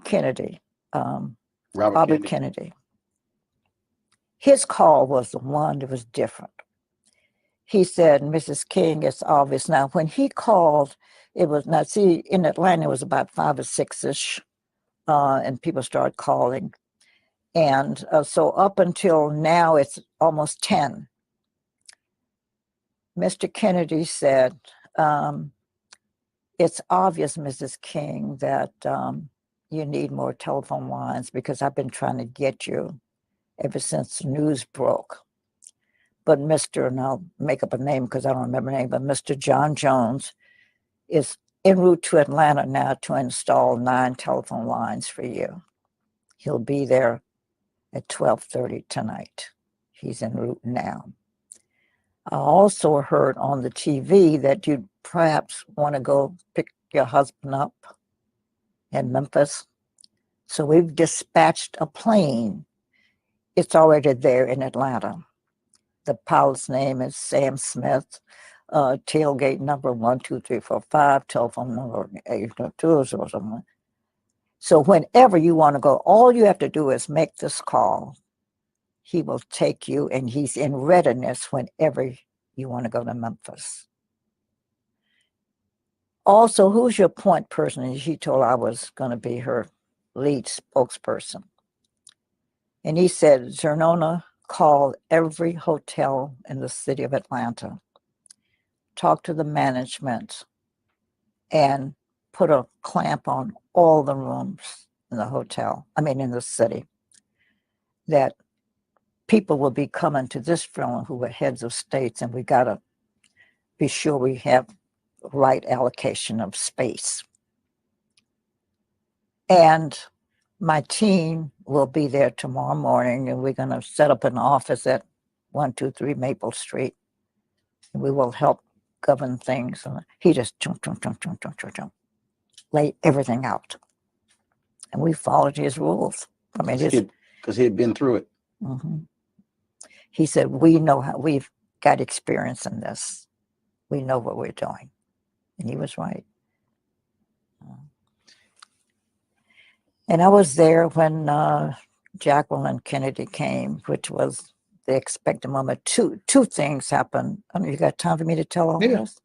Kennedy, Robert Kennedy. His call was the one that was different. He said, "Mrs. King, it's obvious." Now, when he called, it was, now see, in Atlanta, it was about 5 or 6-ish, and people started calling. And so up until now, it's almost 10. Mr. Kennedy said, "It's obvious, Mrs. King, that you need more telephone lines because I've been trying to get you ever since the news broke." But and I'll make up a name because I don't remember the name, but Mr. John Jones is en route to Atlanta now to install 9 telephone lines for you. He'll be there at 12:30 tonight. He's en route now. I also heard on the TV that you'd perhaps want to go pick your husband up in Memphis. So we've dispatched a plane. It's already there in Atlanta. The pilot's name is Sam Smith. Tailgate number 12345, telephone number 822. So whenever you want to go, all you have to do is make this call. He will take you, and he's in readiness whenever you want to go to Memphis. Also, who's your point person? And she told I was going to be her lead spokesperson. And he said, "Zernona, call every hotel in the city of Atlanta, talk to the management, and put a clamp on all the rooms in in the city, that people will be coming to this funeral who are heads of states, and we got to be sure we have the right allocation of space. And my team will be there tomorrow morning, and we're going to set up an office at 123 Maple Street. And we will help govern things." He just laid everything out. And we followed his rules. Because he had been through it. Mm-hmm. He said, "We know how, we've got experience in this. We know what we're doing." And he was right. And I was there when Jacqueline Kennedy came, which was the expected moment. Two things happened. You got time for me to tell all this?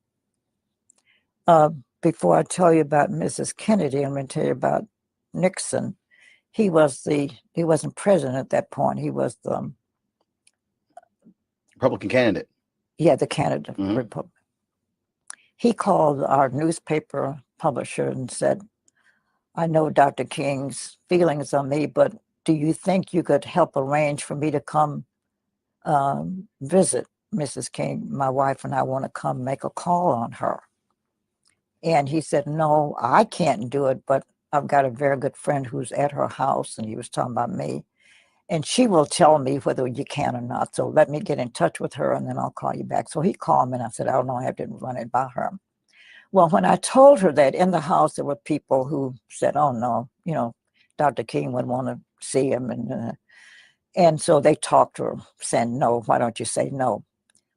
Before I tell you about Mrs. Kennedy, I'm going to tell you about Nixon. He wasn't president at that point. He was the Republican candidate. Yeah, the candidate Mhm. Republican. He called our newspaper publisher and said, "I know Dr. King's feelings on me, but do you think you could help arrange for me to come visit Mrs. King? My wife and I want to come make a call on her." And he said, "No, I can't do it, but I've got a very good friend who's at her house," and he was talking about me, "and she will tell me whether you can or not. So let me get in touch with her, and then I'll call you back." So he called me, and I said, "I don't know, I have to run it by her." Well, when I told her that, in the house, there were people who said, "Oh, no, Dr. King would want to see him." And so they talked to her, saying, "No, why don't you say no?"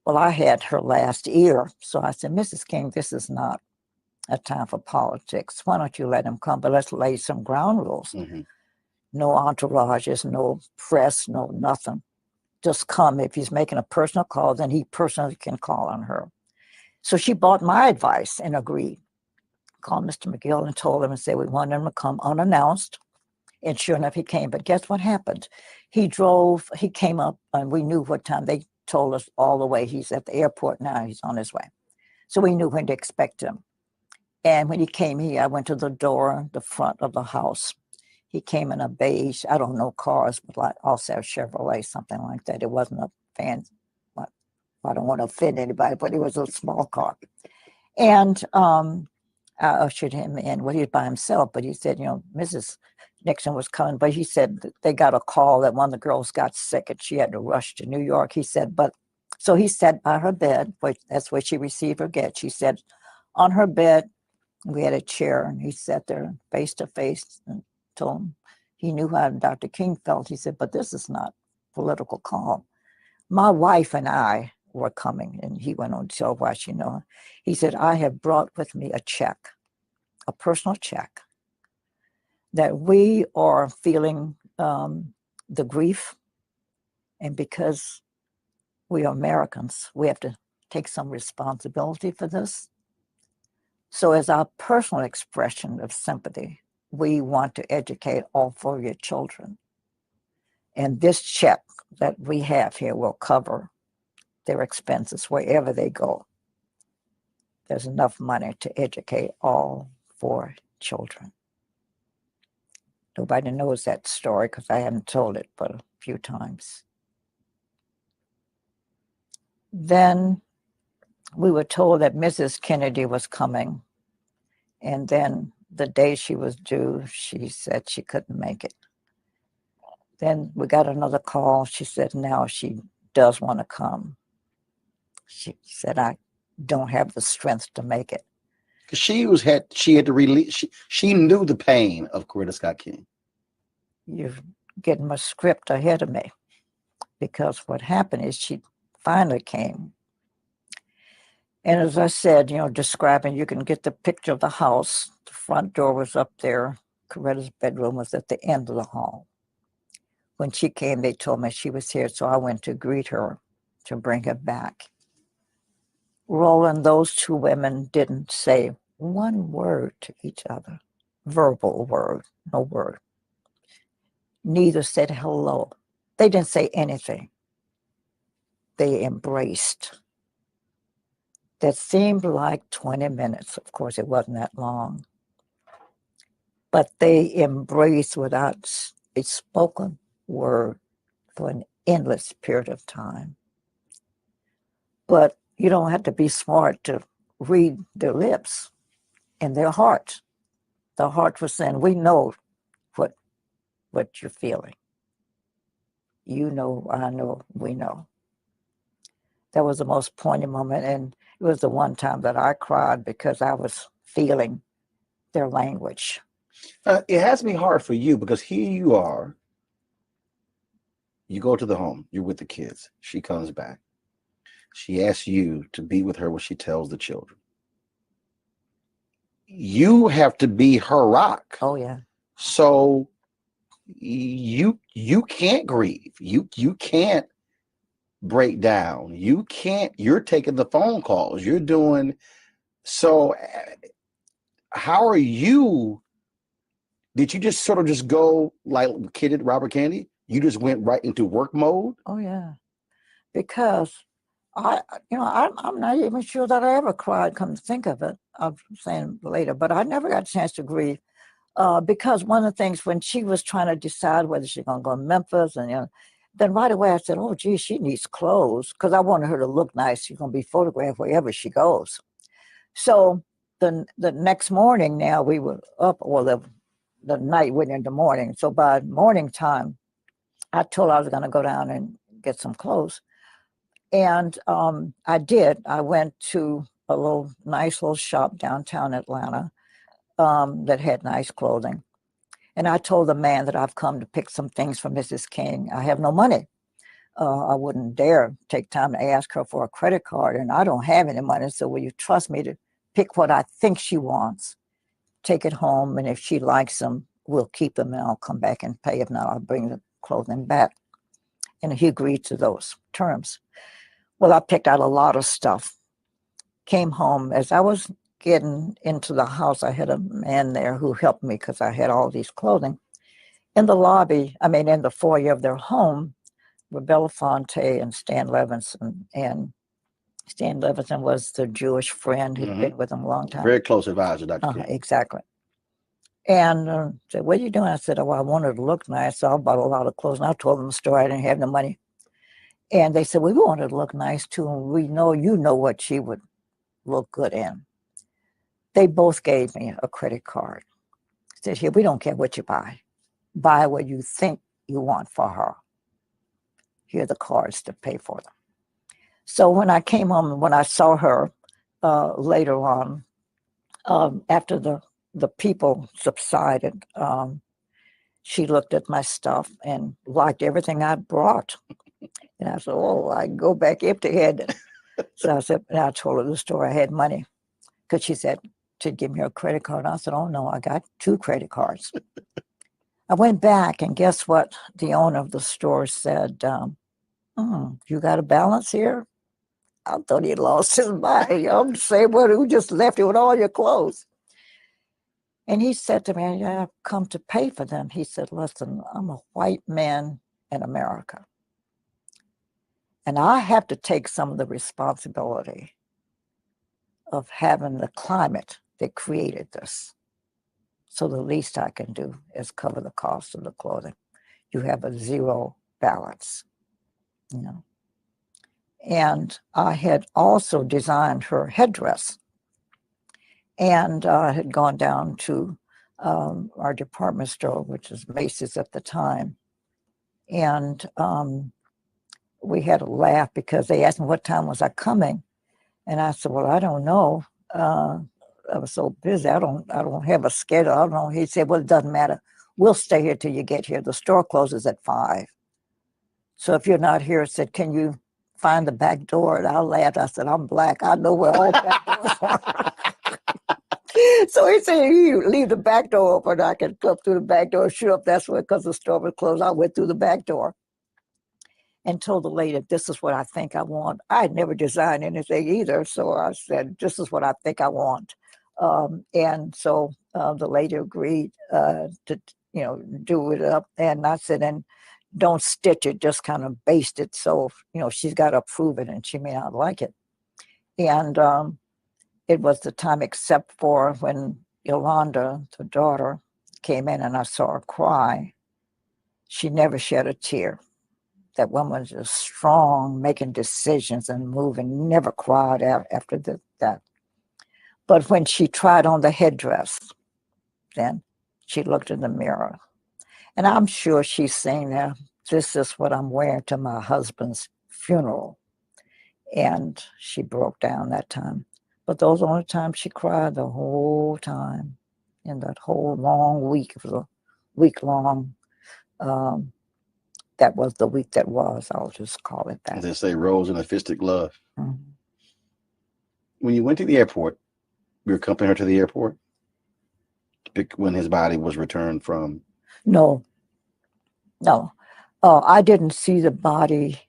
Well, I had her last ear. So I said, "Mrs. King, this is not a time for politics. Why don't you let him come? But let's lay some ground rules. Mm-hmm. No entourages, no press, no nothing. Just come. If he's making a personal call, then he personally can call on her." So she bought my advice and agreed. Called Mr. McGill and told him and said we wanted him to come unannounced. And sure enough, he came. But guess what happened? He came up, and we knew what time. They told us all the way. He's at the airport now. He's on his way. So we knew when to expect him. And when he came here, I went to the door, the front of the house. He came in a beige, I don't know cars, but like also a Chevrolet, something like that. It wasn't a fan. I don't want to offend anybody, but it was a small car. And I ushered him in. Well, he was by himself, but he said, Mrs. Nixon was coming, but he said that they got a call that one of the girls got sick and she had to rush to New York. He said, so he sat by her bed, that's where she received her gift. She said, on her bed, we had a chair, and he sat there face to face and told him he knew how Dr. King felt. He said, but this is not political call. My wife and I were coming, and he went on to tell why she knew. He said, I have brought with me a check, a personal check, that we are feeling the grief, and because we are Americans, we have to take some responsibility for this. So as our personal expression of sympathy, we want to educate all 4 of your children. And this check that we have here will cover their expenses wherever they go. There's enough money to educate all 4 children. Nobody knows that story because I haven't told it but a few times. Then we were told that Mrs. Kennedy was coming. And then the day she was due, she said she couldn't make it. Then we got another call. She said now she does want to come. She said, I don't have the strength to make it. She had to release. She knew the pain of Coretta Scott King. You're getting my script ahead of me, because what happened is she finally came. And as I said, describing, you can get the picture of the house. The front door was up there. Coretta's bedroom was at the end of the hall. When she came, they told me she was here, so I went to greet her to bring her back. Roland, those 2 women didn't say one word to each other, verbal word, no word. Neither said hello. They didn't say anything. They embraced. That seemed like 20 minutes. Of course, it wasn't that long. But they embraced without a spoken word for an endless period of time. But you don't have to be smart to read their lips and their hearts. The heart was saying, we know what you're feeling. You know, I know, we know. That was the most poignant moment, and it was the one time that I cried because I was feeling their language. It has to be hard for you because here you are. You go to the home. You're with the kids. She comes back. She asks you to be with her when she tells the children. You have to be her rock. Oh, yeah. So you can't grieve. You can't break down. You're taking the phone calls. You're doing. So how are you? Did you just sort of just go like kidded Robert Kennedy? You just went right into work mode? Oh, yeah. Because I'm not even sure that I ever cried, come to think of it. I'm saying later, but I never got a chance to grieve. Because one of the things when she was trying to decide whether she's going to go to Memphis, and then right away I said, oh, gee, she needs clothes, because I wanted her to look nice. She's going to be photographed wherever she goes. So the next morning now we were up, or the night went into morning. So by morning time, I told her I was going to go down and get some clothes. And I did. I went to a nice little shop downtown Atlanta that had nice clothing. And I told the man that I've come to pick some things for Mrs. King. I have no money. I wouldn't dare take time to ask her for a credit card, and I don't have any money. So will you trust me to pick what I think she wants, take it home, and if she likes them, we'll keep them and I'll come back and pay. If not, I'll bring the clothing back. And he agreed to those terms. Well, I picked out a lot of stuff. Came home. As I was getting into the house, I had a man there who helped me because I had all these clothing. in the lobby, I mean, in the foyer of their home, were Belafonte and Stan Levinson. And Stan Levinson was the Jewish friend who'd been with him a long time. Very close advisor, Dr. King. Exactly. And said, what are you doing? I said, oh, I wanted to look nice. So I bought a lot of clothes. And I told them the story. I didn't have no money. And they said, well, we wanted to look nice too. And we know you know what she would look good in. They both gave me a credit card. Said, here, we don't care what you buy. Buy what you think you want for her. Here are the cards to pay for them. So when I came home and when I saw her later on, after the people subsided, she looked at my stuff and liked everything I brought. And I said, oh, I go back empty-handed. So I said, and I told her the story. I had money because she said to give me her credit card. I said, oh, no, I got 2 credit cards. I went back, and guess what? The owner of the store said, you got a balance here? I thought he had lost his mind. I'm the same one who just left you with all your clothes. And he said to me, I've come to pay for them. He said, listen, I'm a white man in America. And I have to take some of the responsibility of having the climate that created this. So the least I can do is cover the cost of the clothing. You have a zero balance, you know. And I had also designed her headdress. And I had gone down to our department store, which was Macy's at the time. And we had a laugh because they asked me what time was I coming. And I said, well, I don't know. I was so busy. I don't have a schedule. I don't know. He said, well, it doesn't matter. We'll stay here till you get here. The store closes at 5. So if you're not here, I said, can you find the back door? And I laughed. I said, I'm black. I know where all back doors are. So he said, you leave the back door open. I can come through the back door. Sure, if that's what, because the store was closed, I went through the back door and told the lady, this is what I think I want. I had never designed anything either. So I said, this is what I think I want. And so the lady agreed to, do it up. And I said, and don't stitch it, just kind of baste it. So, she's got to approve it and she may not like it. And it was the time except for when Yolanda, the daughter, came in and I saw her cry. She never shed a tear. That woman was just strong, making decisions and moving, never cried out after that. But when she tried on the headdress, then she looked in the mirror. And I'm sure she's saying there, this is what I'm wearing to my husband's funeral. And she broke down that time. But those are the only times she cried the whole time. In that whole long week, it was a week long. That was the week that was. I'll just call it that. As they say, rose in a fisted glove. Mm-hmm. When you went to the airport, you accompanied her to the airport when his body was returned from? No. I didn't see the body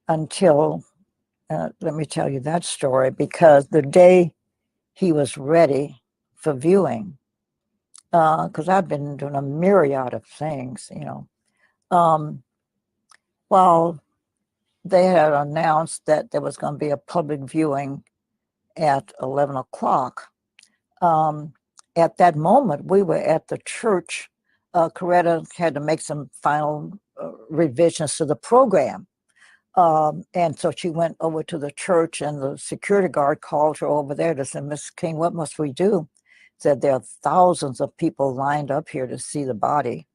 until, let me tell you that story, because the day he was ready for viewing, because I've been doing a myriad of things, while they had announced that there was going to be a public viewing at 11 o'clock. At that moment, we were at the church. Coretta had to make some final revisions to the program. And so she went over to the church and the security guard called her over there to say, Miss King, what must we do? Said there are thousands of people lined up here to see the body.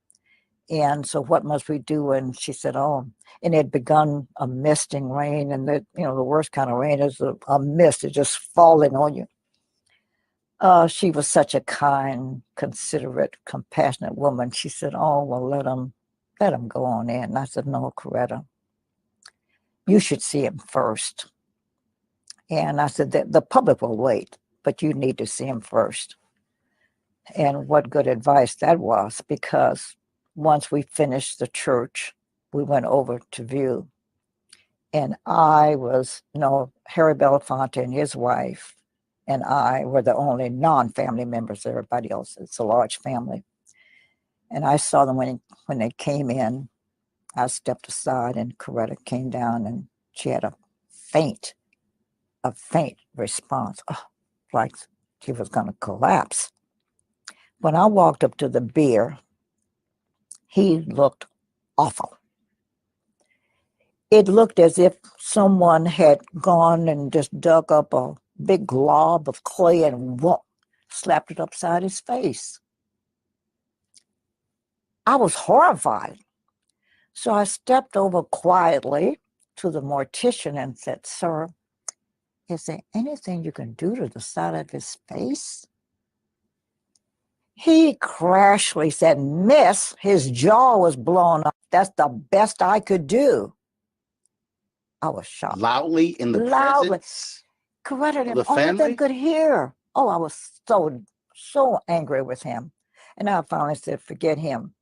And so what must we do? And she said, and it had begun a misting rain. And the worst kind of rain is a mist. It's just falling on you. She was such a kind, considerate, compassionate woman. She said, well, let him go on in. And I said, no, Coretta, you should see him first. And I said, the public will wait, but you need to see him first. And what good advice that was, because once we finished the church, we went over to view. And I was, Harry Belafonte and his wife and I were the only non-family members. Everybody else, it's a large family. And I saw them when they came in. I stepped aside and Coretta came down and she had a faint response, like she was going to collapse. When I walked up to the bier, he looked awful. It looked as if someone had gone and just dug up a big glob of clay and slapped it upside his face. I was horrified. So I stepped over quietly to the mortician and said, "Sir, is there anything you can do to the side of his face?" He crashly said, "Miss, his jaw was blown up. That's the best I could do." I was shocked. Loudly in the Loudly. presence Coretta, of the only they family? could hear. Oh, I was so angry with him. And I finally said, "Forget him."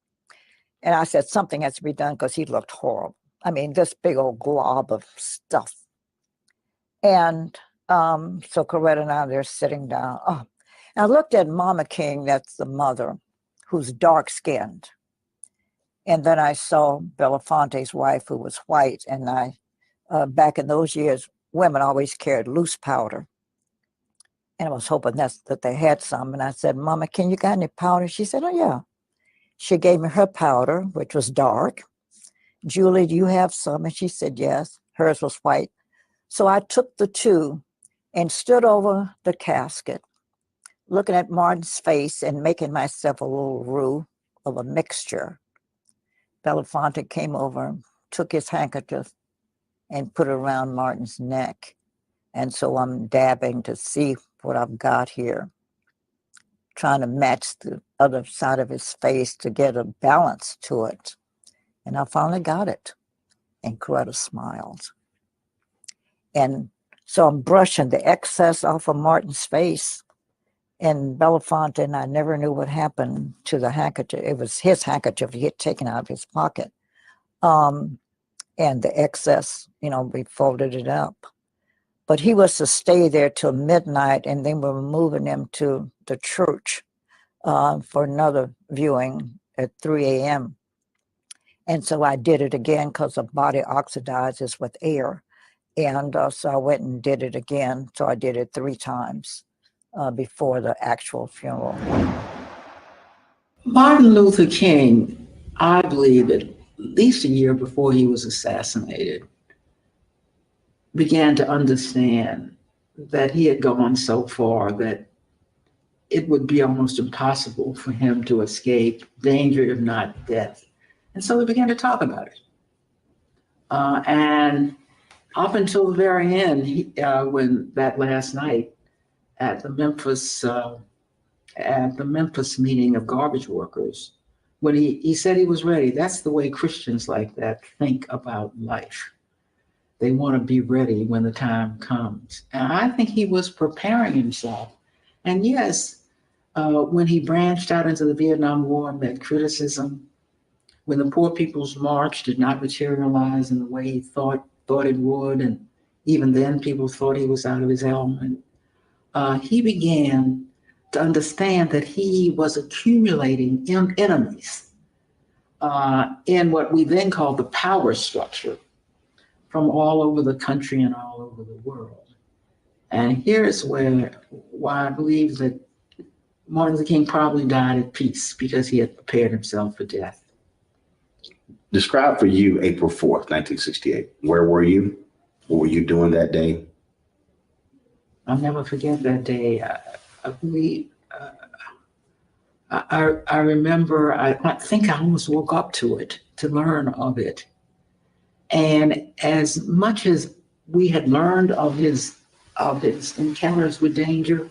And I said, something has to be done because he looked horrible. I mean, this big old glob of stuff. And so Coretta and I, they're sitting down. Oh, and I looked at Mama King, that's the mother, who's dark-skinned. And then I saw Belafonte's wife, who was white. And back in those years, women always carried loose powder. And I was hoping that they had some. And I said, "Mama King, you got any powder?" She said, "Oh, yeah." She gave me her powder, which was dark. "Julie, do you have some?" And she said, yes. Hers was white. So I took the two and stood over the casket, looking at Martin's face and making myself a little roux of a mixture. Belafonte came over, took his handkerchief and put it around Martin's neck. And so I'm dabbing to see what I've got here, trying to match the other side of his face to get a balance to it. And I finally got it. And Coretta smiled. And so I'm brushing the excess off of Martin's face. And Belafonte and I never knew what happened to the handkerchief. It was his handkerchief he had taken out of his pocket. And the excess, we folded it up. But he was to stay there till midnight, and then we were moving him to the church for another viewing at 3 a.m. And so I did it again because the body oxidizes with air. And so I went and did it again. So I did it 3 times before the actual funeral. Martin Luther King, I believe at least a year before he was assassinated, began to understand that he had gone so far that it would be almost impossible for him to escape danger, if not death. And so we began to talk about it. And up until the very end, when that last night at the Memphis meeting of garbage workers, when he said he was ready, that's the way Christians like that think about life. They want to be ready when the time comes. And I think he was preparing himself. And yes, when he branched out into the Vietnam War and met criticism, when the Poor People's March did not materialize in the way he thought it would, and even then people thought he was out of his element, he began to understand that he was accumulating enemies in what we then call the power structure from all over the country and all over the world. And here's why I believe that Martin Luther King probably died at peace, because he had prepared himself for death. Describe for you April 4th, 1968. Where were you? What were you doing that day? I'll never forget that day. I remember, I think I almost woke up to it, to learn of it. And as much as we had learned of his encounters with danger,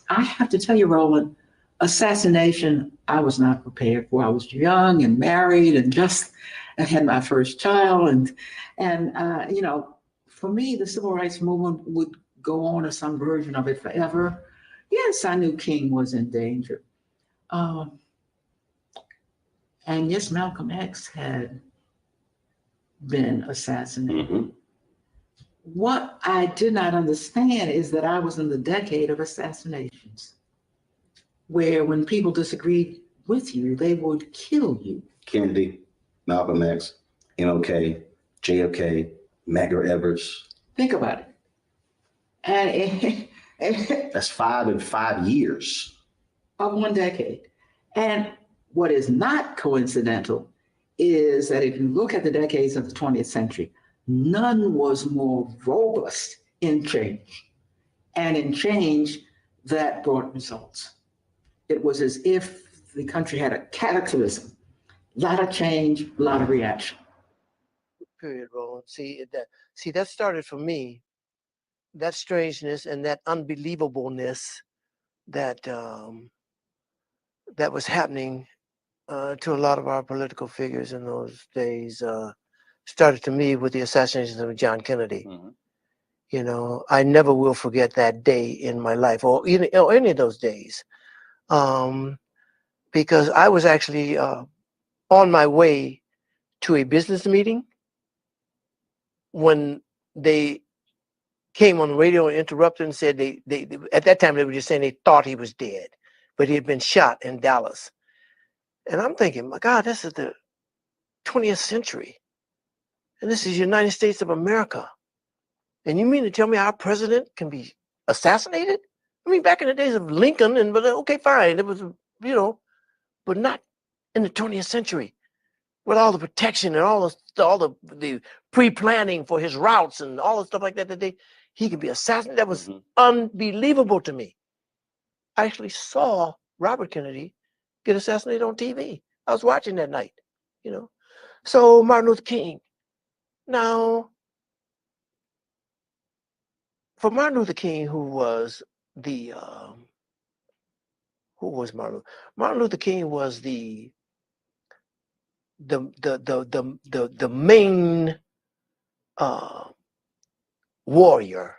I have to tell you, Roland, assassination, I was not prepared for. I was young and married and just had my first child. And for me, the civil rights movement would go on as some version of it forever. Yes, I knew King was in danger. And yes, Malcolm X had been assassinated. Mm-hmm. What I did not understand is that I was in the decade of assassinations, where when people disagreed with you, they would kill you. Kennedy, Malcolm X, MLK, JFK, Medgar Evers. Think about it. And That's 5 in 5 years. of one decade. And what is not coincidental is that if you look at the decades of the 20th century, none was more robust in change, and in change that brought results. It was as if the country had a cataclysm, a lot of change, a lot of reaction. Period, Roland. See, that started for me, that strangeness and that unbelievableness that that was happening to a lot of our political figures in those days started to me with the assassination of John Kennedy. Mm-hmm. You know, I never will forget that day in my life, or any of those days, because I was actually on my way to a business meeting when they came on the radio and interrupted and said they at that time they were just saying they thought he was dead, but he had been shot in Dallas. And I'm thinking, my God, this is the 20th century. And this is the United States of America. And you mean to tell me our president can be assassinated? I mean, back in the days of Lincoln, but okay, fine. It was, but not in the 20th century with all the protection and all the pre-planning for his routes and all the stuff like that, he could be assassinated. That was unbelievable to me. I actually saw Robert Kennedy get assassinated on TV. I was watching that night, So Martin Luther King. Now, for Martin Luther King, who was Martin? Martin Luther King was the main warrior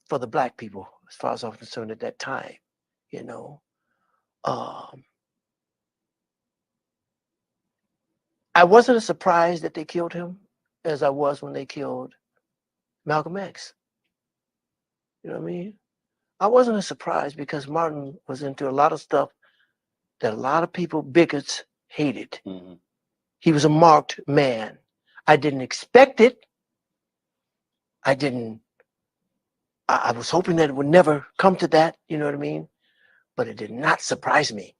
for the Black people, as far as I'm concerned at that time, I wasn't as surprised that they killed him as I was when they killed Malcolm X. You know what I mean? I wasn't as surprised because Martin was into a lot of stuff that a lot of people, bigots, hated. Mm-hmm. He was a marked man. I didn't expect it. I was hoping that it would never come to that, you know what I mean? But it did not surprise me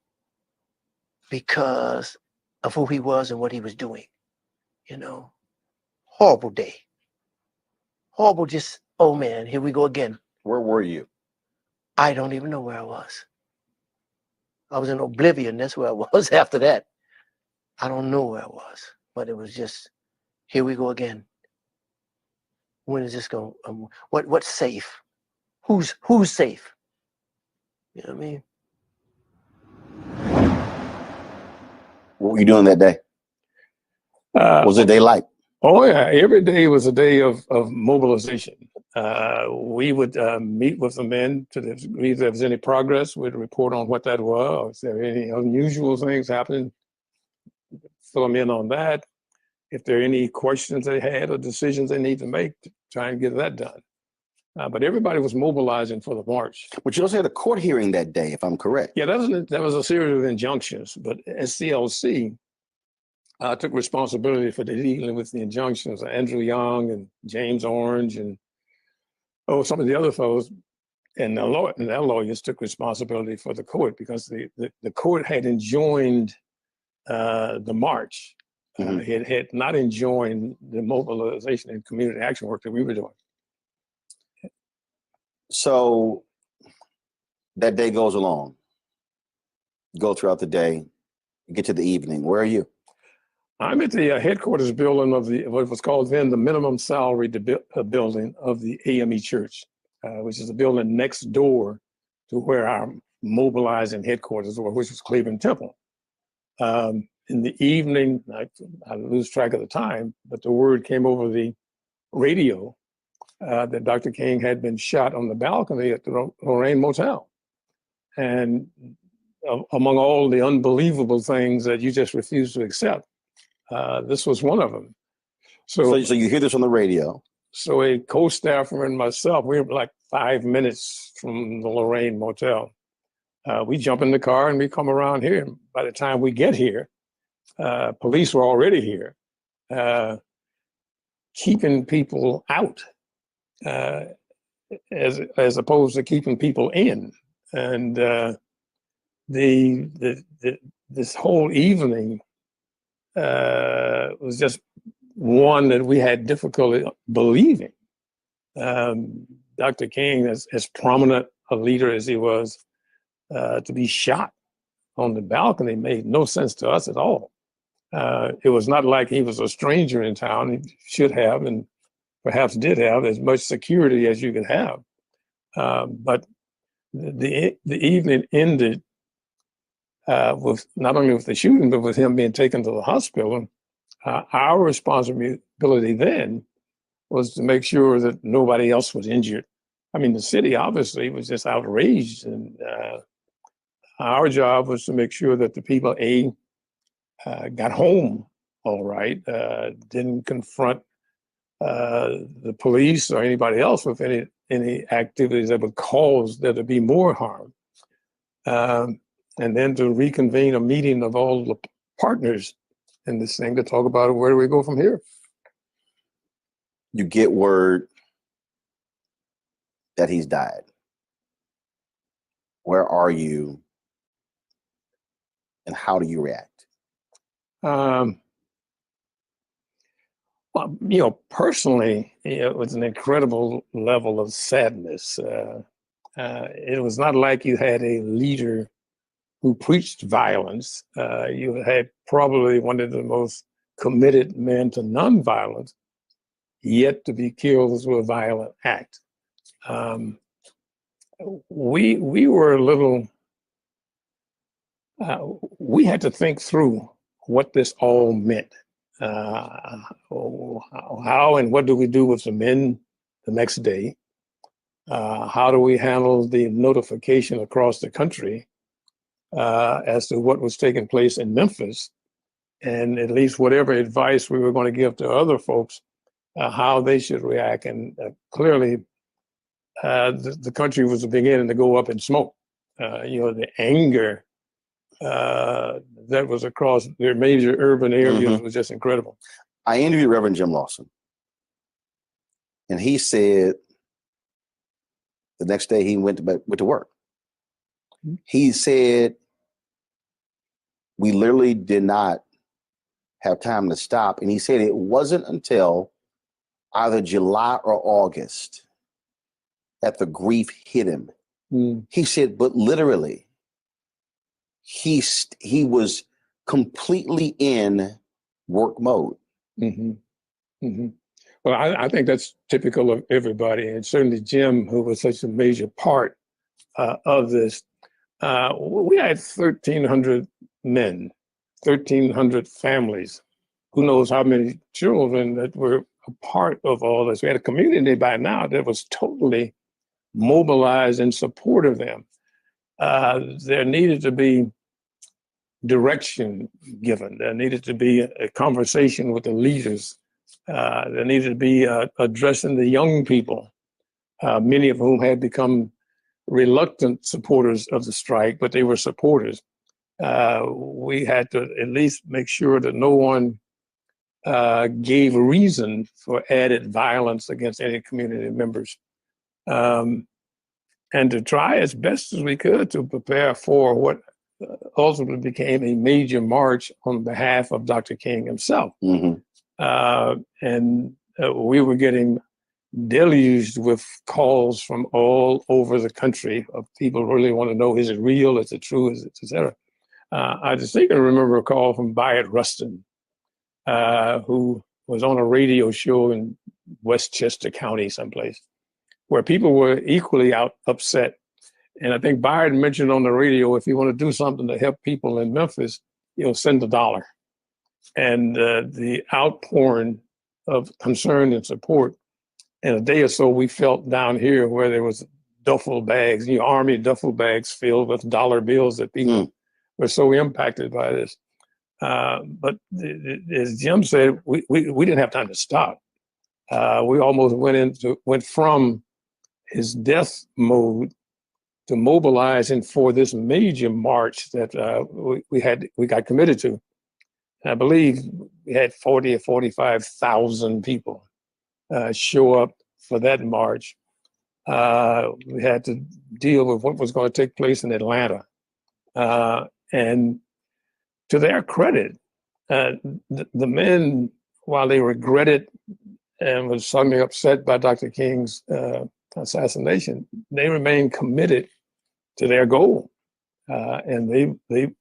because of who he was and what he was doing, Horrible day. Horrible, just, oh man, here we go again. Where were you? I don't even know where I was. I was in oblivion. That's where I was after that. I don't know where I was, but it was just, here we go again. When is this going? What's safe? Who's safe? You know what I mean? What were you doing that day? What was the day like? Oh yeah, every day was a day of mobilization. We would meet with the men to the degree if there was any progress. We'd report on what that was. If there were any unusual things happening, fill them in on that. If there are any questions they had or decisions they need to make, to try and get that done. But everybody was mobilizing for the march. But you also had a court hearing that day, if I'm correct. Yeah, that was a series of injunctions. But SCLC took responsibility for dealing with the injunctions. Andrew Young and James Orange and some of the other folks and their lawyers took responsibility for the court because the court had enjoined the march. Mm-hmm. It had not enjoined the mobilization and community action work that we were doing. So that day goes along. Go throughout the day, get to the evening. Where are you? I'm at the headquarters building of what was called then the minimum salary building of the AME Church, which is a building next door to where our mobilizing headquarters were, which was Cleveland Temple. In the evening, I lose track of the time, but the word came over the radio that Dr. King had been shot on the balcony at the Lorraine Motel. And among all the unbelievable things that you just refused to accept, this was one of them. So you hear this on the radio. So a co-staffer and myself, we were like 5 minutes from the Lorraine Motel. We jump in the car and we come around here. And by the time we get here, police were already here, keeping people out as opposed to keeping people in. And this whole evening was just one that we had difficulty believing. Dr. King, as prominent a leader as he was, to be shot on the balcony made no sense to us at all. It was not like he was a stranger in town. He should have, and perhaps did have, as much security as you could have. But the evening ended with not only with the shooting, but with him being taken to the hospital. Our responsibility then was to make sure that nobody else was injured. I mean, the city obviously was just outraged, and our job was to make sure that the people got home all right, didn't confront the police or anybody else with any activities that would cause there to be more harm. And then to reconvene a meeting of all the partners in this thing to talk about where do we go from here. You get word that he's died. Where are you and how do you react? Well, personally, it was an incredible level of sadness. It was not like you had a leader who preached violence. You had probably one of the most committed men to nonviolence, yet to be killed through a violent act. We were a little, we had to think through what this all meant. How and what do we do with the men the next day? How do we handle the notification across the country as to what was taking place in Memphis? And at least whatever advice we were going to give to other folks, how they should react. And clearly, the country was beginning to go up in smoke. The anger that was across their major urban areas was just incredible. I interviewed Reverend Jim Lawson, and he said the next day he went to work. He said, we literally did not have time to stop. And he said it wasn't until either July or August that the grief hit him. He said, but literally, he was completely in work mode. Well, I think that's typical of everybody, and certainly Jim, who was such a major part of this. We had 1,300 men, 1,300 families. Who knows how many children that were a part of all this. We had a community by now that was totally mobilized in support of them. There needed to be direction given. There needed to be a conversation with the leaders. There needed to be addressing the young people, many of whom had become reluctant supporters of the strike, but they were supporters. We had to at least make sure that no one gave reason for added violence against any community members. And to try as best as we could to prepare for what ultimately became a major march on behalf of Dr. King himself. And we were getting deluged with calls from all over the country of people who really want to know, is it real, is it true, is it, et cetera. I distinctly remember a call from Bayard Rustin, who was on a radio show in Westchester County someplace, where people were equally upset. And I think Bayard mentioned on the radio, if you want to do something to help people in Memphis, send $1. And the outpouring of concern and support, in a day or so, we felt down here where there was duffel bags, army duffel bags filled with dollar bills that people were so impacted by this. But as Jim said, we didn't have time to stop. We almost went from his death mode to mobilizing for this major march that we got committed to. I believe we had 40 or 45,000 people show up for that march. We had to deal with what was going to take place in Atlanta. And to their credit, the men, while they regretted and was suddenly upset by Dr. King's assassination, they remained committed to their goal. And they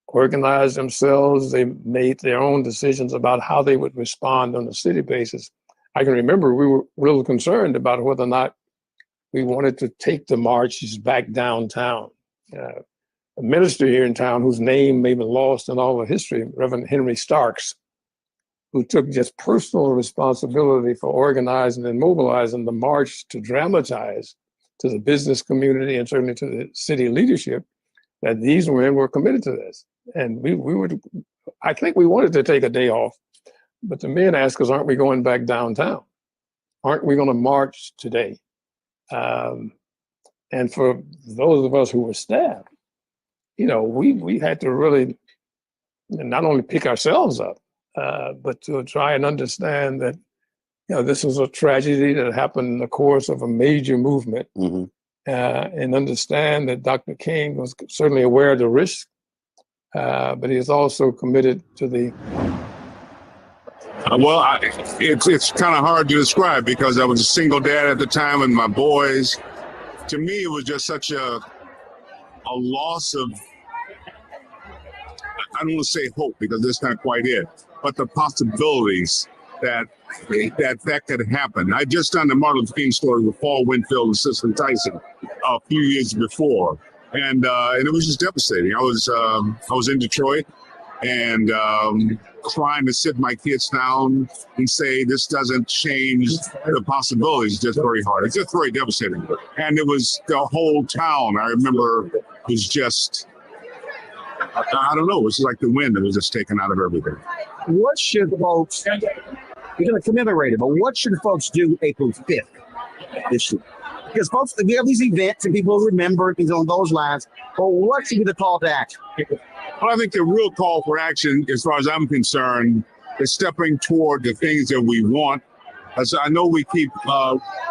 organized themselves. They made their own decisions about how they would respond on a city basis. I can remember we were real concerned about whether or not we wanted to take the marches back downtown. A minister here in town whose name may be lost in all of history, Reverend Henry Starks, who took just personal responsibility for organizing and mobilizing the march to dramatize to the business community and certainly to the city leadership that these men were committed to this. And we would, I think we wanted to take a day off, but the men asked us, aren't we going back downtown? Aren't we going to march today? And for those of us who were staff, you know, we had to really not only pick ourselves up, but to try and understand that, you know, this was a tragedy that happened in the course of a major movement, and understand that Dr. King was certainly aware of the risk, but he is also committed to the. Well, it's kind of hard to describe because I was a single dad at the time and my boys. To me, it was just such a loss of, I don't want to say hope because that's not quite it, but the possibilities that could happen. I just done the Martin Luther King story with Paul Winfield and Cicely Tyson a few years before, and it was just devastating. I was in Detroit and trying to sit my kids down and say this doesn't change the possibilities. It's just very hard. It's just very devastating. And it was the whole town. I remember was just, I don't know, it was like the wind that was just taken out of everything. What should folks, you're going to commemorate it, but what should folks do April 5th this year? Because folks, we have these events and people remember things on those lines, but what should be the call to action? Well, I think the real call for action, as far as I'm concerned, is stepping toward the things that we want. As I know we keep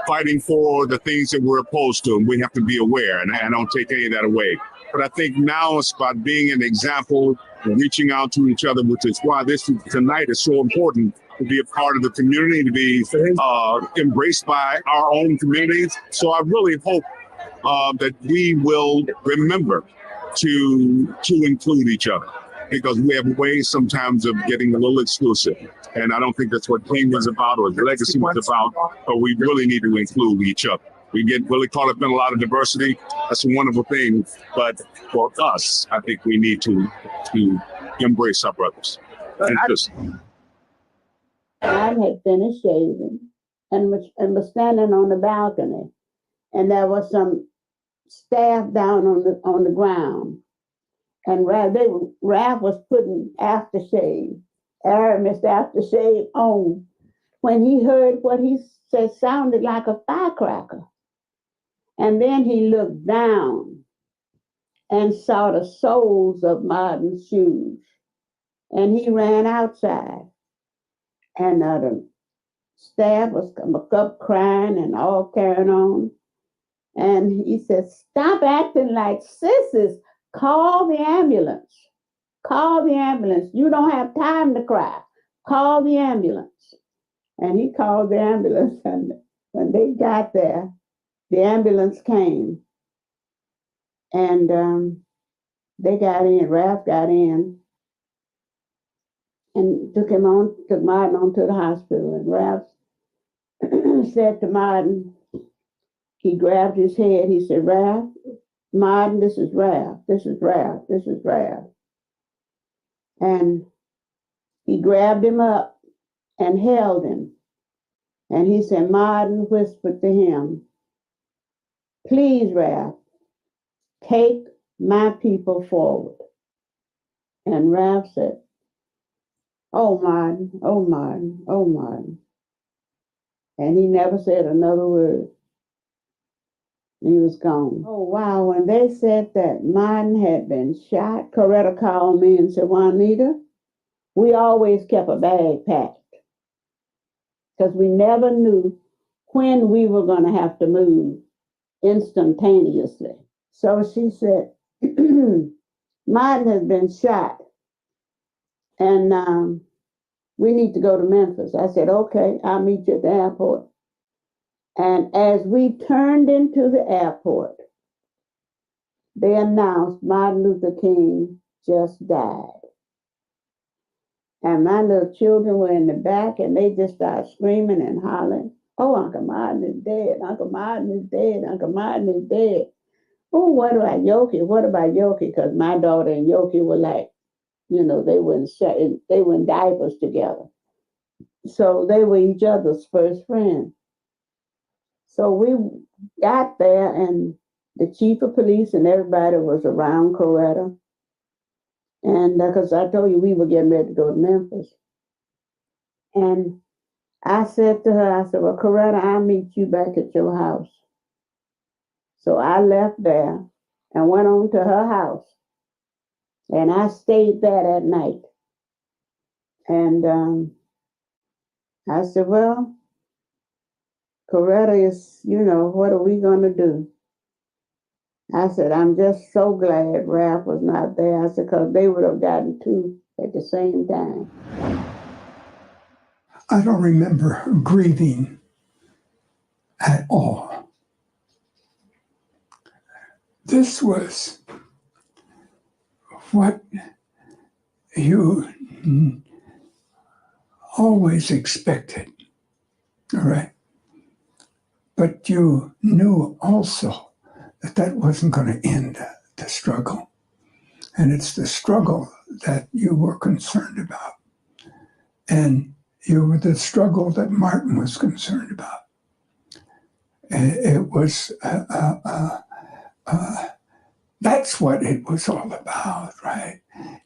fighting for the things that we're opposed to, and we have to be aware, and I don't take any of that away. But I think now it's about being an example and reaching out to each other, which is why this tonight is so important, to be a part of the community, to be embraced by our own communities. So I really hope that we will remember to include each other, because we have ways sometimes of getting a little exclusive. And I don't think that's what King was about or his legacy was about, but we really need to include each other. We get really caught up in a lot of diversity. That's a wonderful thing. But for us, I think we need to embrace our brothers. I had finished shaving and was standing on the balcony, and there was some staff down on the ground, and Ralph was putting aftershave, Aramis aftershave on, when he heard what he said sounded like a firecracker. And then he looked down and saw the soles of Martin's shoes, and he ran outside. And the staff was up crying and all carrying on. And he said, "Stop acting like sissies. Call the ambulance. Call the ambulance. You don't have time to cry. Call the ambulance." And he called the ambulance. And when they got there, the ambulance came. And they got in, Ralph got in, and took Martin on to the hospital. And Ralph said to Martin, he grabbed his head, he said, "Ralph, Martin, this is Ralph, this is Ralph, this is Ralph." And he grabbed him up and held him. And he said, Martin whispered to him, "Please, Ralph, take my people forward." And Ralph said, "Oh, Martin, oh, Martin, oh, Martin." And he never said another word. He was gone. Oh, wow. When they said that Martin had been shot, Coretta called me and said, Juanita, we always kept a bag packed because we never knew when we were going to have to move instantaneously. So she said, Martin has been shot and we need to go to Memphis. I said, okay, I'll meet you at the airport. And as we turned into the airport, they announced Martin Luther King just died. And my little children were in the back and they just started screaming and hollering, oh, Uncle Martin is dead. Uncle Martin is dead. Uncle Martin is dead. Oh, what about Yoki? What about Yoki? Because my daughter and Yoki were like, you know, they were in diapers together. So they were each other's first friends. So we got there and the chief of police and everybody was around Coretta. And because I told you we were getting ready to go to Memphis. And I said to her, I said, well, Coretta, I'll meet you back at your house. So I left there and went on to her house. And I stayed there that night. And I said, well, Coretta is, you know, what are we going to do? I said, I'm just so glad Ralph was not there. I said, because they would have gotten two at the same time. I don't remember grieving at all. This was what you always expected, all right? But you knew also that that wasn't going to end the struggle. And it's the struggle that you were concerned about. And you were the struggle that Martin was concerned about. It was, that's what it was all about, right?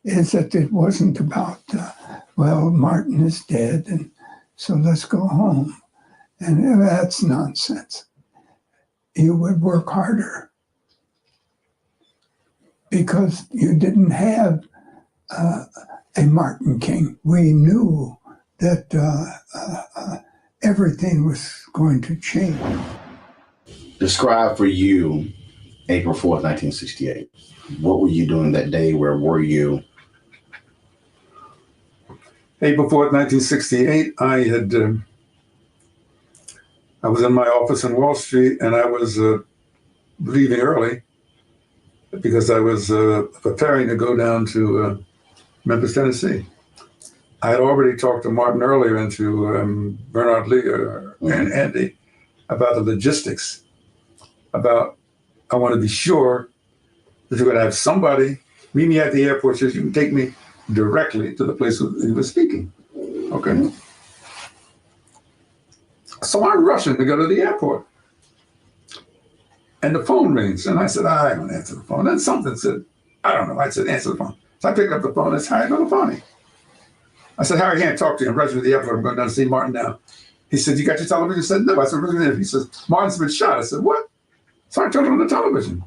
Is that it wasn't about, well, Martin is dead, and so let's go home. And that's nonsense. You would work harder because you didn't have a Martin King. We knew that everything was going to change. Describe for you April 4th, 1968. What were you doing that day? Where were you? April 4th, 1968, I was in my office on Wall Street and I was leaving early because I was preparing to go down to Memphis, Tennessee. I had already talked to Martin earlier and to Bernard Lee and Andy about the logistics, about I want to be sure that you're going to have somebody meet me at the airport so you can take me directly to the place he was speaking. Okay. So I'm rushing to go to the airport. And the phone rings. And I said, I don't answer the phone. Then something said, I don't know. I said, answer the phone. So I picked up the phone. It's Harry Belafonte. I said, Harry, I can't talk to you. I'm rushing to the airport. I'm going down to see Martin now. He said, you got your television? I said, no. I said, he says, Martin's been shot. I said, what? So I turned on the television.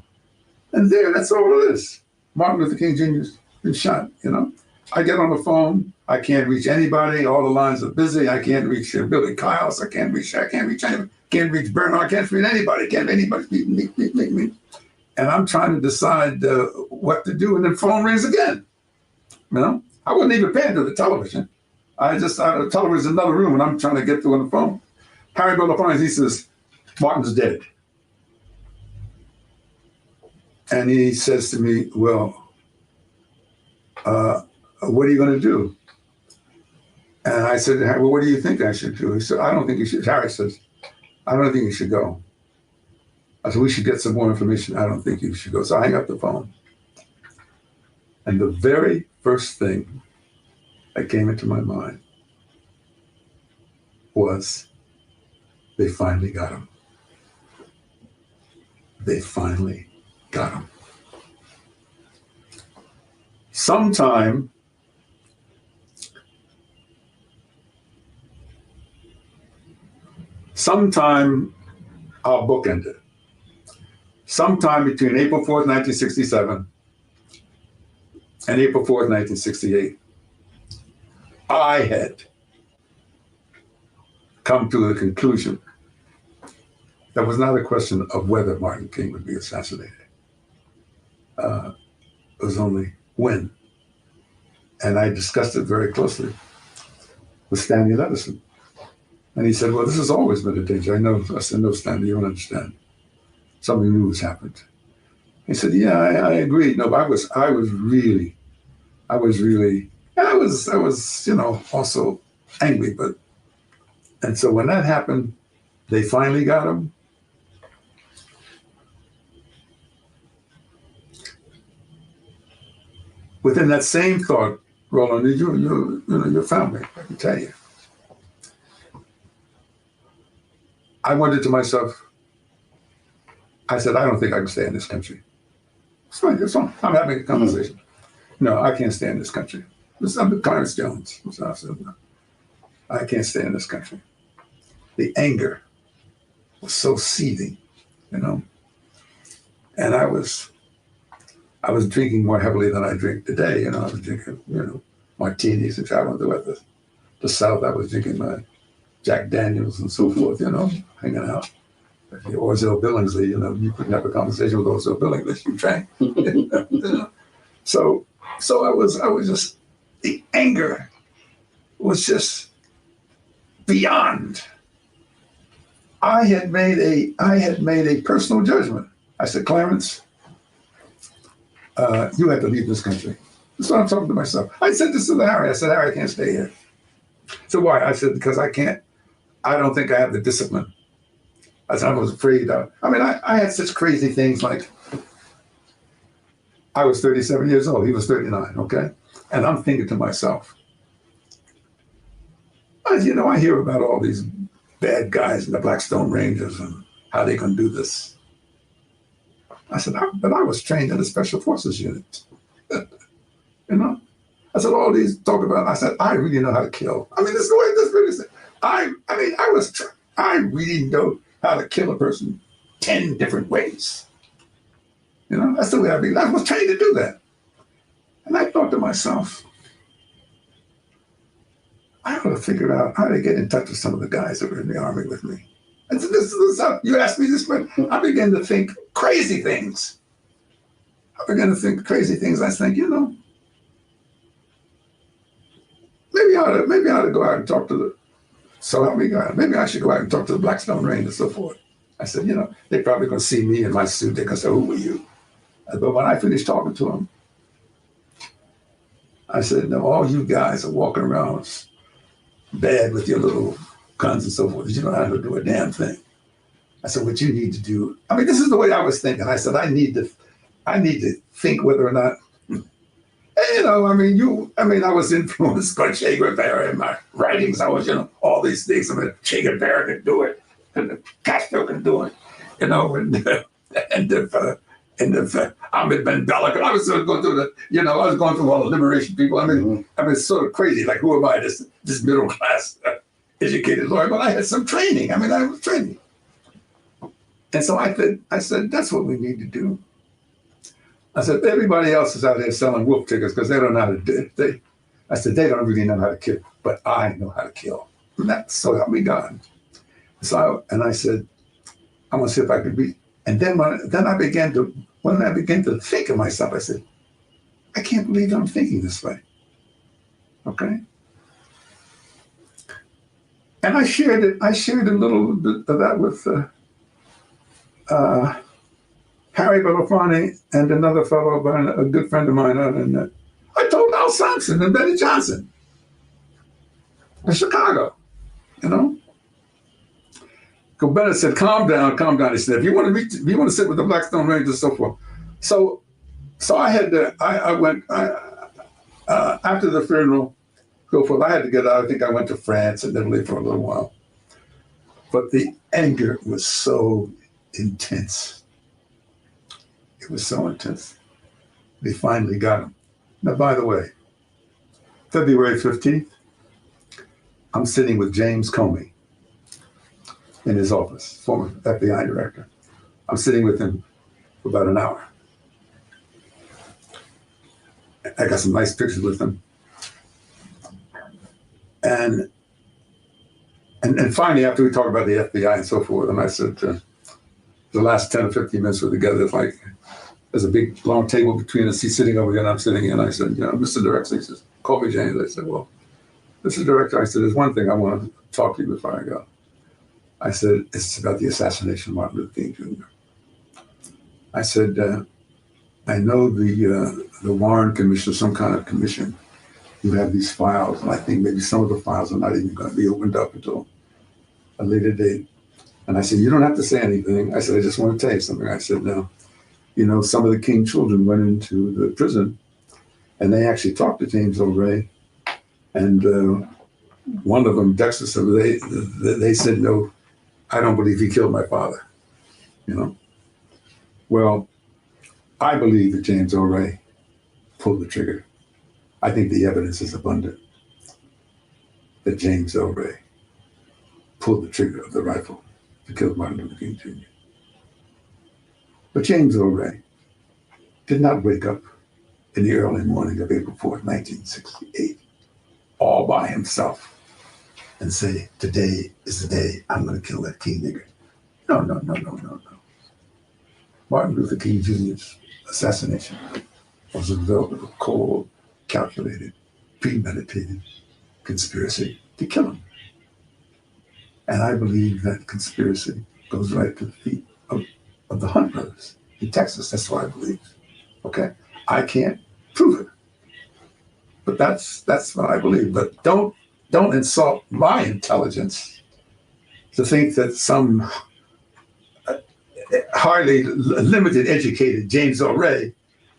And there, that's all it is. Martin Luther King Jr.'s been shot, you know. I get on the phone. I can't reach anybody. All the lines are busy. I can't reach Billy Kyles. I can't reach anybody. Can't reach Bernard. I can't reach anybody. Can't anybody meet me. And I'm trying to decide what to do. And the phone rings again. You know, I wasn't even paying to the television. The television's in another room and I'm trying to get through on the phone. Harry Belafonte, he says, Martin's dead. And he says to me, well, what are you going to do? And I said, well, what do you think I should do? He said, I don't think you should. Harry says, I don't think you should go. I said, we should get some more information. I don't think you should go. So I hang up the phone. And the very first thing that came into my mind was, they finally got him. They finally got him. Sometime our book ended. sometime between April 4th, 1967 and April 4th, 1968, I had come to the conclusion that was not a question of whether Martin King would be assassinated. It was only when. And I discussed it very closely with Stanley Levison. And he said, well, this has always been a danger. I know. I said, no, Stanley, you don't understand. Something new has happened. He said, yeah, I agree. No, but I was really, also angry. And so when that happened, they finally got him. Within that same thought, Roland, your family, I can tell you. I wondered to myself, I said, I don't think I can stay in this country. It's fine, it's fine. I'm having a conversation. No, I can't stay in this country. I'm Clarence Jones. So I said, no, I can't stay in this country. The anger was so seething, and I was drinking more heavily than I drink today. I was drinking, martinis and traveling throughout the South. I was drinking my Jack Daniels and so forth, hanging out. Orville Billingsley, you couldn't have a conversation with Orville Billingsley, you drank. So I was just, the anger was just beyond. I had made a personal judgment. I said, Clarence, you have to leave this country. That's what I'm talking to myself. I said this to Harry. I said, Harry, I can't stay here. So why? I said, because I don't think I have the discipline. I said, I was afraid. I had such crazy things like, I was 37 years old. He was 39, okay? And I'm thinking to myself, I hear about all these bad guys in the Blackstone Rangers and how they can do this. I said, but I was trained in the Special Forces unit. I said, all these talk about, I said, I really know how to kill. This is the way this really said. I really know how to kill a person 10 different ways. That's the way I was trained to do that. And I thought to myself, I ought to figure out how to get in touch with some of the guys that were in the Army with me. And so this is how you asked me this question. I began to think crazy things. I think, maybe I ought to go out and talk to maybe I should go out and talk to the Blackstone Rangers and so forth. I said, they're probably going to see me in my suit. They're going to say, who are you? But when I finished talking to them, I said, no, all you guys are walking around bad with your little guns and so forth. You don't know how to do a damn thing. I said, what you need to do, this is the way I was thinking. I said, I need to think whether or not, I was influenced by Che Guevara in my writings. I was, all these things. Che Guevara can do it, and Castro can do it, and if Ahmed Ben Bella, I was sort of going through I was going through all the liberation people. It's sort of crazy. Like, who am I? This middle class educated lawyer, but I had some training. I was training, and so I said, that's what we need to do. I said, everybody else is out there selling wolf tickets because they don't know how to do it. I said, they don't really know how to kill, but I know how to kill. And that's so help me God. And I said, I'm gonna see if I could be. And then when I began to think of myself, I said, I can't believe I'm thinking this way. Okay. And I shared a little bit of that with Harry Belafonte and another fellow, a good friend of mine. And I told Al Sampson and Benny Johnson in Chicago, So Bennett said, calm down. He said, if you want to sit with the Blackstone Rangers and so forth. So I had to, I went, after the funeral, so forth, I had to get out. I think I went to France and Italy for a little while. But the anger was so intense. It was so intense. They finally got him. Now, by the way, February 15th, I'm sitting with James Comey in his office, former FBI director. I'm sitting with him for about an hour. I got some nice pictures with him. And finally, after we talked about the FBI and so forth, and I said, the last 10 or 15 minutes we're together, it's like, there's a big long table between us. He's sitting over here and I'm sitting here. And I said, Mr. Director, he says, call me James. I said, well, Mr. Director, I said, there's one thing I want to talk to you before I go. I said, it's about the assassination of Martin Luther King Jr. I said, I know the Warren Commission, some kind of commission, you have these files, and I think maybe some of the files are not even going to be opened up until a later date. And I said, you don't have to say anything. I said, I just want to tell you something. I said, now, some of the King children went into the prison and they actually talked to James O. Ray. And one of them, Dexter, said, they said, no, I don't believe he killed my father. Well, I believe that James O. Ray pulled the trigger. I think the evidence is abundant that James O. Ray pulled the trigger of the rifle to kill Martin Luther King Jr. But James O. Ray did not wake up in the early morning of April 4th, 1968, all by himself and say, today is the day I'm going to kill that King nigger. No. Martin Luther King Jr.'s assassination was a result of a cold, calculated, premeditated conspiracy to kill him. And I believe that conspiracy goes right to the feet of the Hunt brothers in Texas. That's what I believe. Okay? I can't prove it. But that's what I believe. But don't insult my intelligence to think that some hardly limited educated James O. Ray,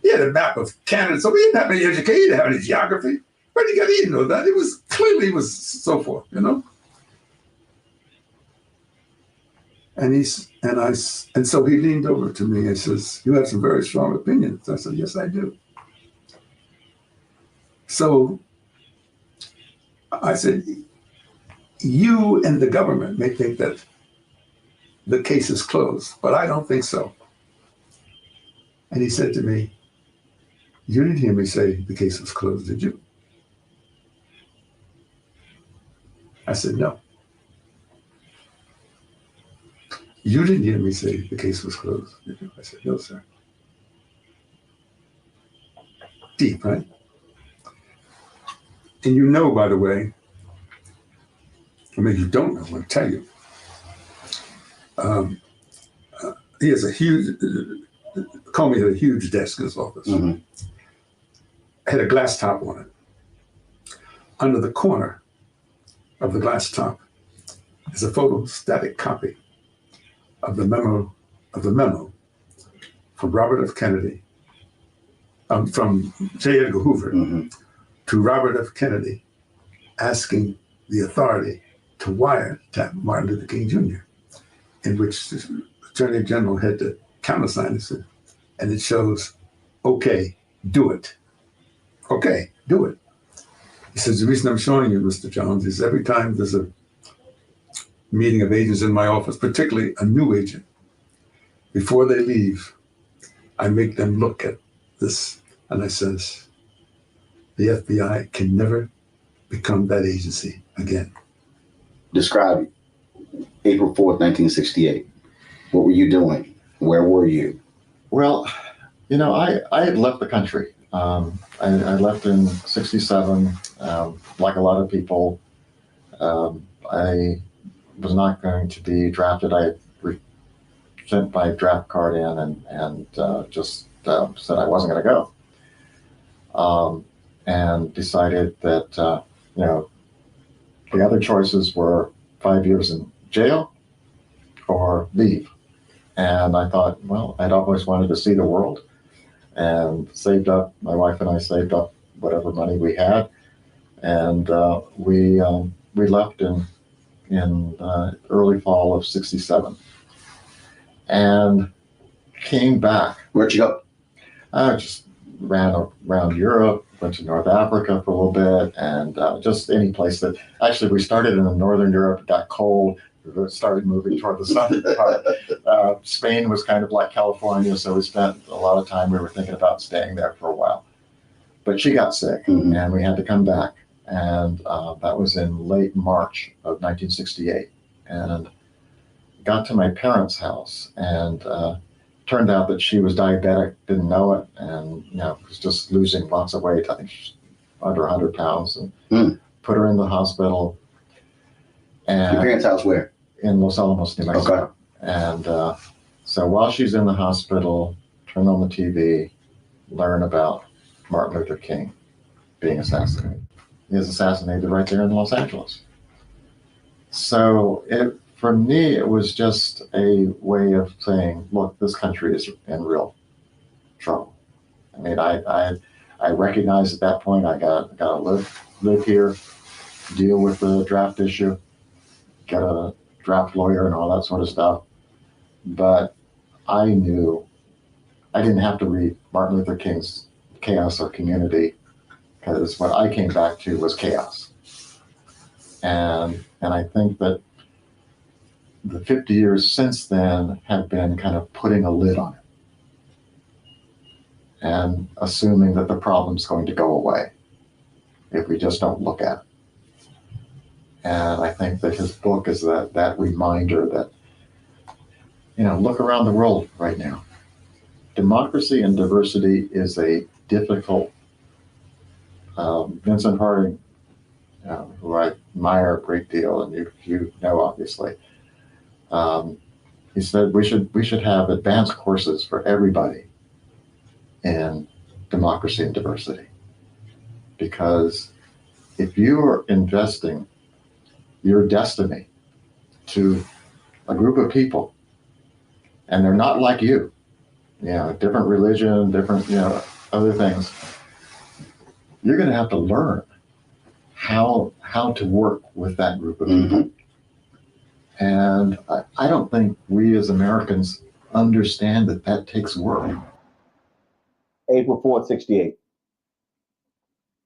he had a map of Canada, so he didn't have any education, he didn't have any geography. Where did he know that? It was clearly so forth, And so he leaned over to me and says, you have some very strong opinions. I said, yes, I do. So I said, you and the government may think that the case is closed, but I don't think so. And he said to me, you didn't hear me say the case was closed, did you? I said, no. You didn't hear me say the case was closed, did you? I said, no, sir. Deep, right? And by the way, I mean, you don't know, I'm going to tell you. He has a huge, Comey had a huge desk in his office. Mm-hmm. Had a glass top on it. Under the corner of the glass top is a photostatic copy of the memo from Robert F. Kennedy, from J. Edgar Hoover to Robert F. Kennedy, asking the authority to wiretap Martin Luther King Jr., in which the Attorney General had to countersign it, and it shows, okay, do it. Okay, do it. He says, the reason I'm showing you, Mr. Jones, is every time there's a meeting of agents in my office, particularly a new agent, before they leave, I make them look at this, and I says, the FBI can never become that agency again. Describe April 4th, 1968. What were you doing? Where were you? Well, I had left the country. I left in 67. Like a lot of people, I was not going to be drafted. I sent my draft card in and just said I wasn't going to go. And decided that, the other choices were 5 years in jail or leave. And I thought, well, I'd always wanted to see the world, and saved up, my wife and I saved up whatever money we had. And we left in early fall of 67 and came back. Where'd you go? I just ran around Europe, went to North Africa for a little bit, and just any place that, actually we started in Northern Europe, it got cold, started moving toward the southern part. Spain was kind of like California, so we spent a lot of time. We were thinking about staying there for a while. But she got sick, and we had to come back. And that was in late March of 1968. And got to my parents' house, and turned out that she was diabetic, didn't know it, and was just losing lots of weight. I think she's under 100 pounds, and put her in the hospital. And Your parents' house where? In Los Alamos, New Mexico. Okay. And so while she's in the hospital, turn on the TV, learn about Martin Luther King being assassinated. He was assassinated right there in Los Angeles. So for me, it was just a way of saying, look, this country is in real trouble. I mean, I recognized at that point I got to live here, deal with the draft issue, get a draft lawyer and all that sort of stuff. But I knew I didn't have to read Martin Luther King's Chaos or Community, because what I came back to was chaos. And I think that the 50 years since then have been kind of putting a lid on it and assuming that the problem's going to go away if we just don't look at it. And I think that his book is that reminder that, look around the world right now. Democracy and diversity is a difficult, Vincent Harding, who I admire a great deal, and you know, obviously, he said we should have advanced courses for everybody in democracy and diversity. Because if you are investing your destiny to a group of people, and they're not like you, different religion, different, other things, you're going to have to learn how to work with that group of people. And I don't think we as Americans understand that takes work. April 4th, 68.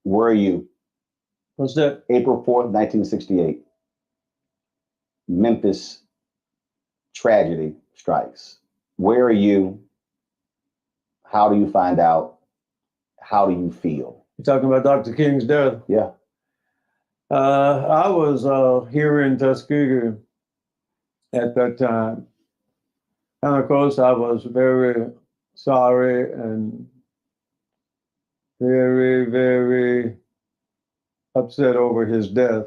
Where are you? What's that? April 4th, 1968. Memphis tragedy strikes. Where are you? How do you find out? How do you feel? You're talking about Dr. King's death? Yeah. I was here in Tuskegee at that time. And of course, I was very sorry and very, very upset over his death.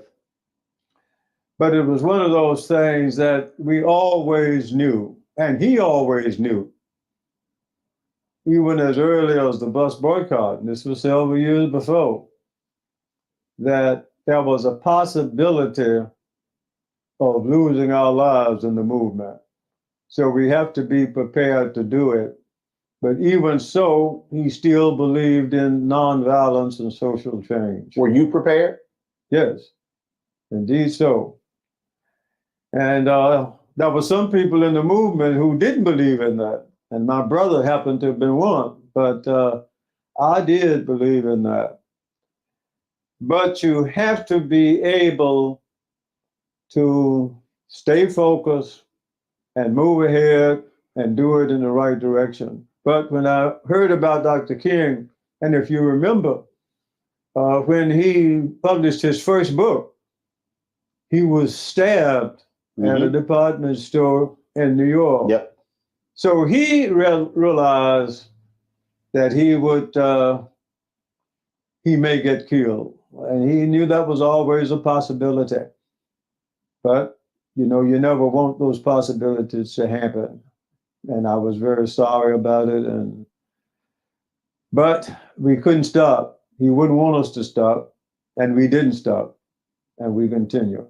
But it was one of those things that we always knew, and he always knew, even as early as the bus boycott, and this was several years before, that there was a possibility of losing our lives in the movement. So we have to be prepared to do it. But even so, he still believed in nonviolence and social change. Were you prepared? Yes, indeed so. And there were some people in the movement who didn't believe in that. And my brother happened to have been one, but I did believe in that. But you have to be able to stay focused and move ahead and do it in the right direction. But when I heard about Dr. King, and if you remember, when he published his first book, he was stabbed at a department store in New York. Yep. So he realized that he may get killed. And he knew that was always a possibility. But, you never want those possibilities to happen. And I was very sorry about it. But we couldn't stop. He wouldn't want us to stop. And we didn't stop. And we continue.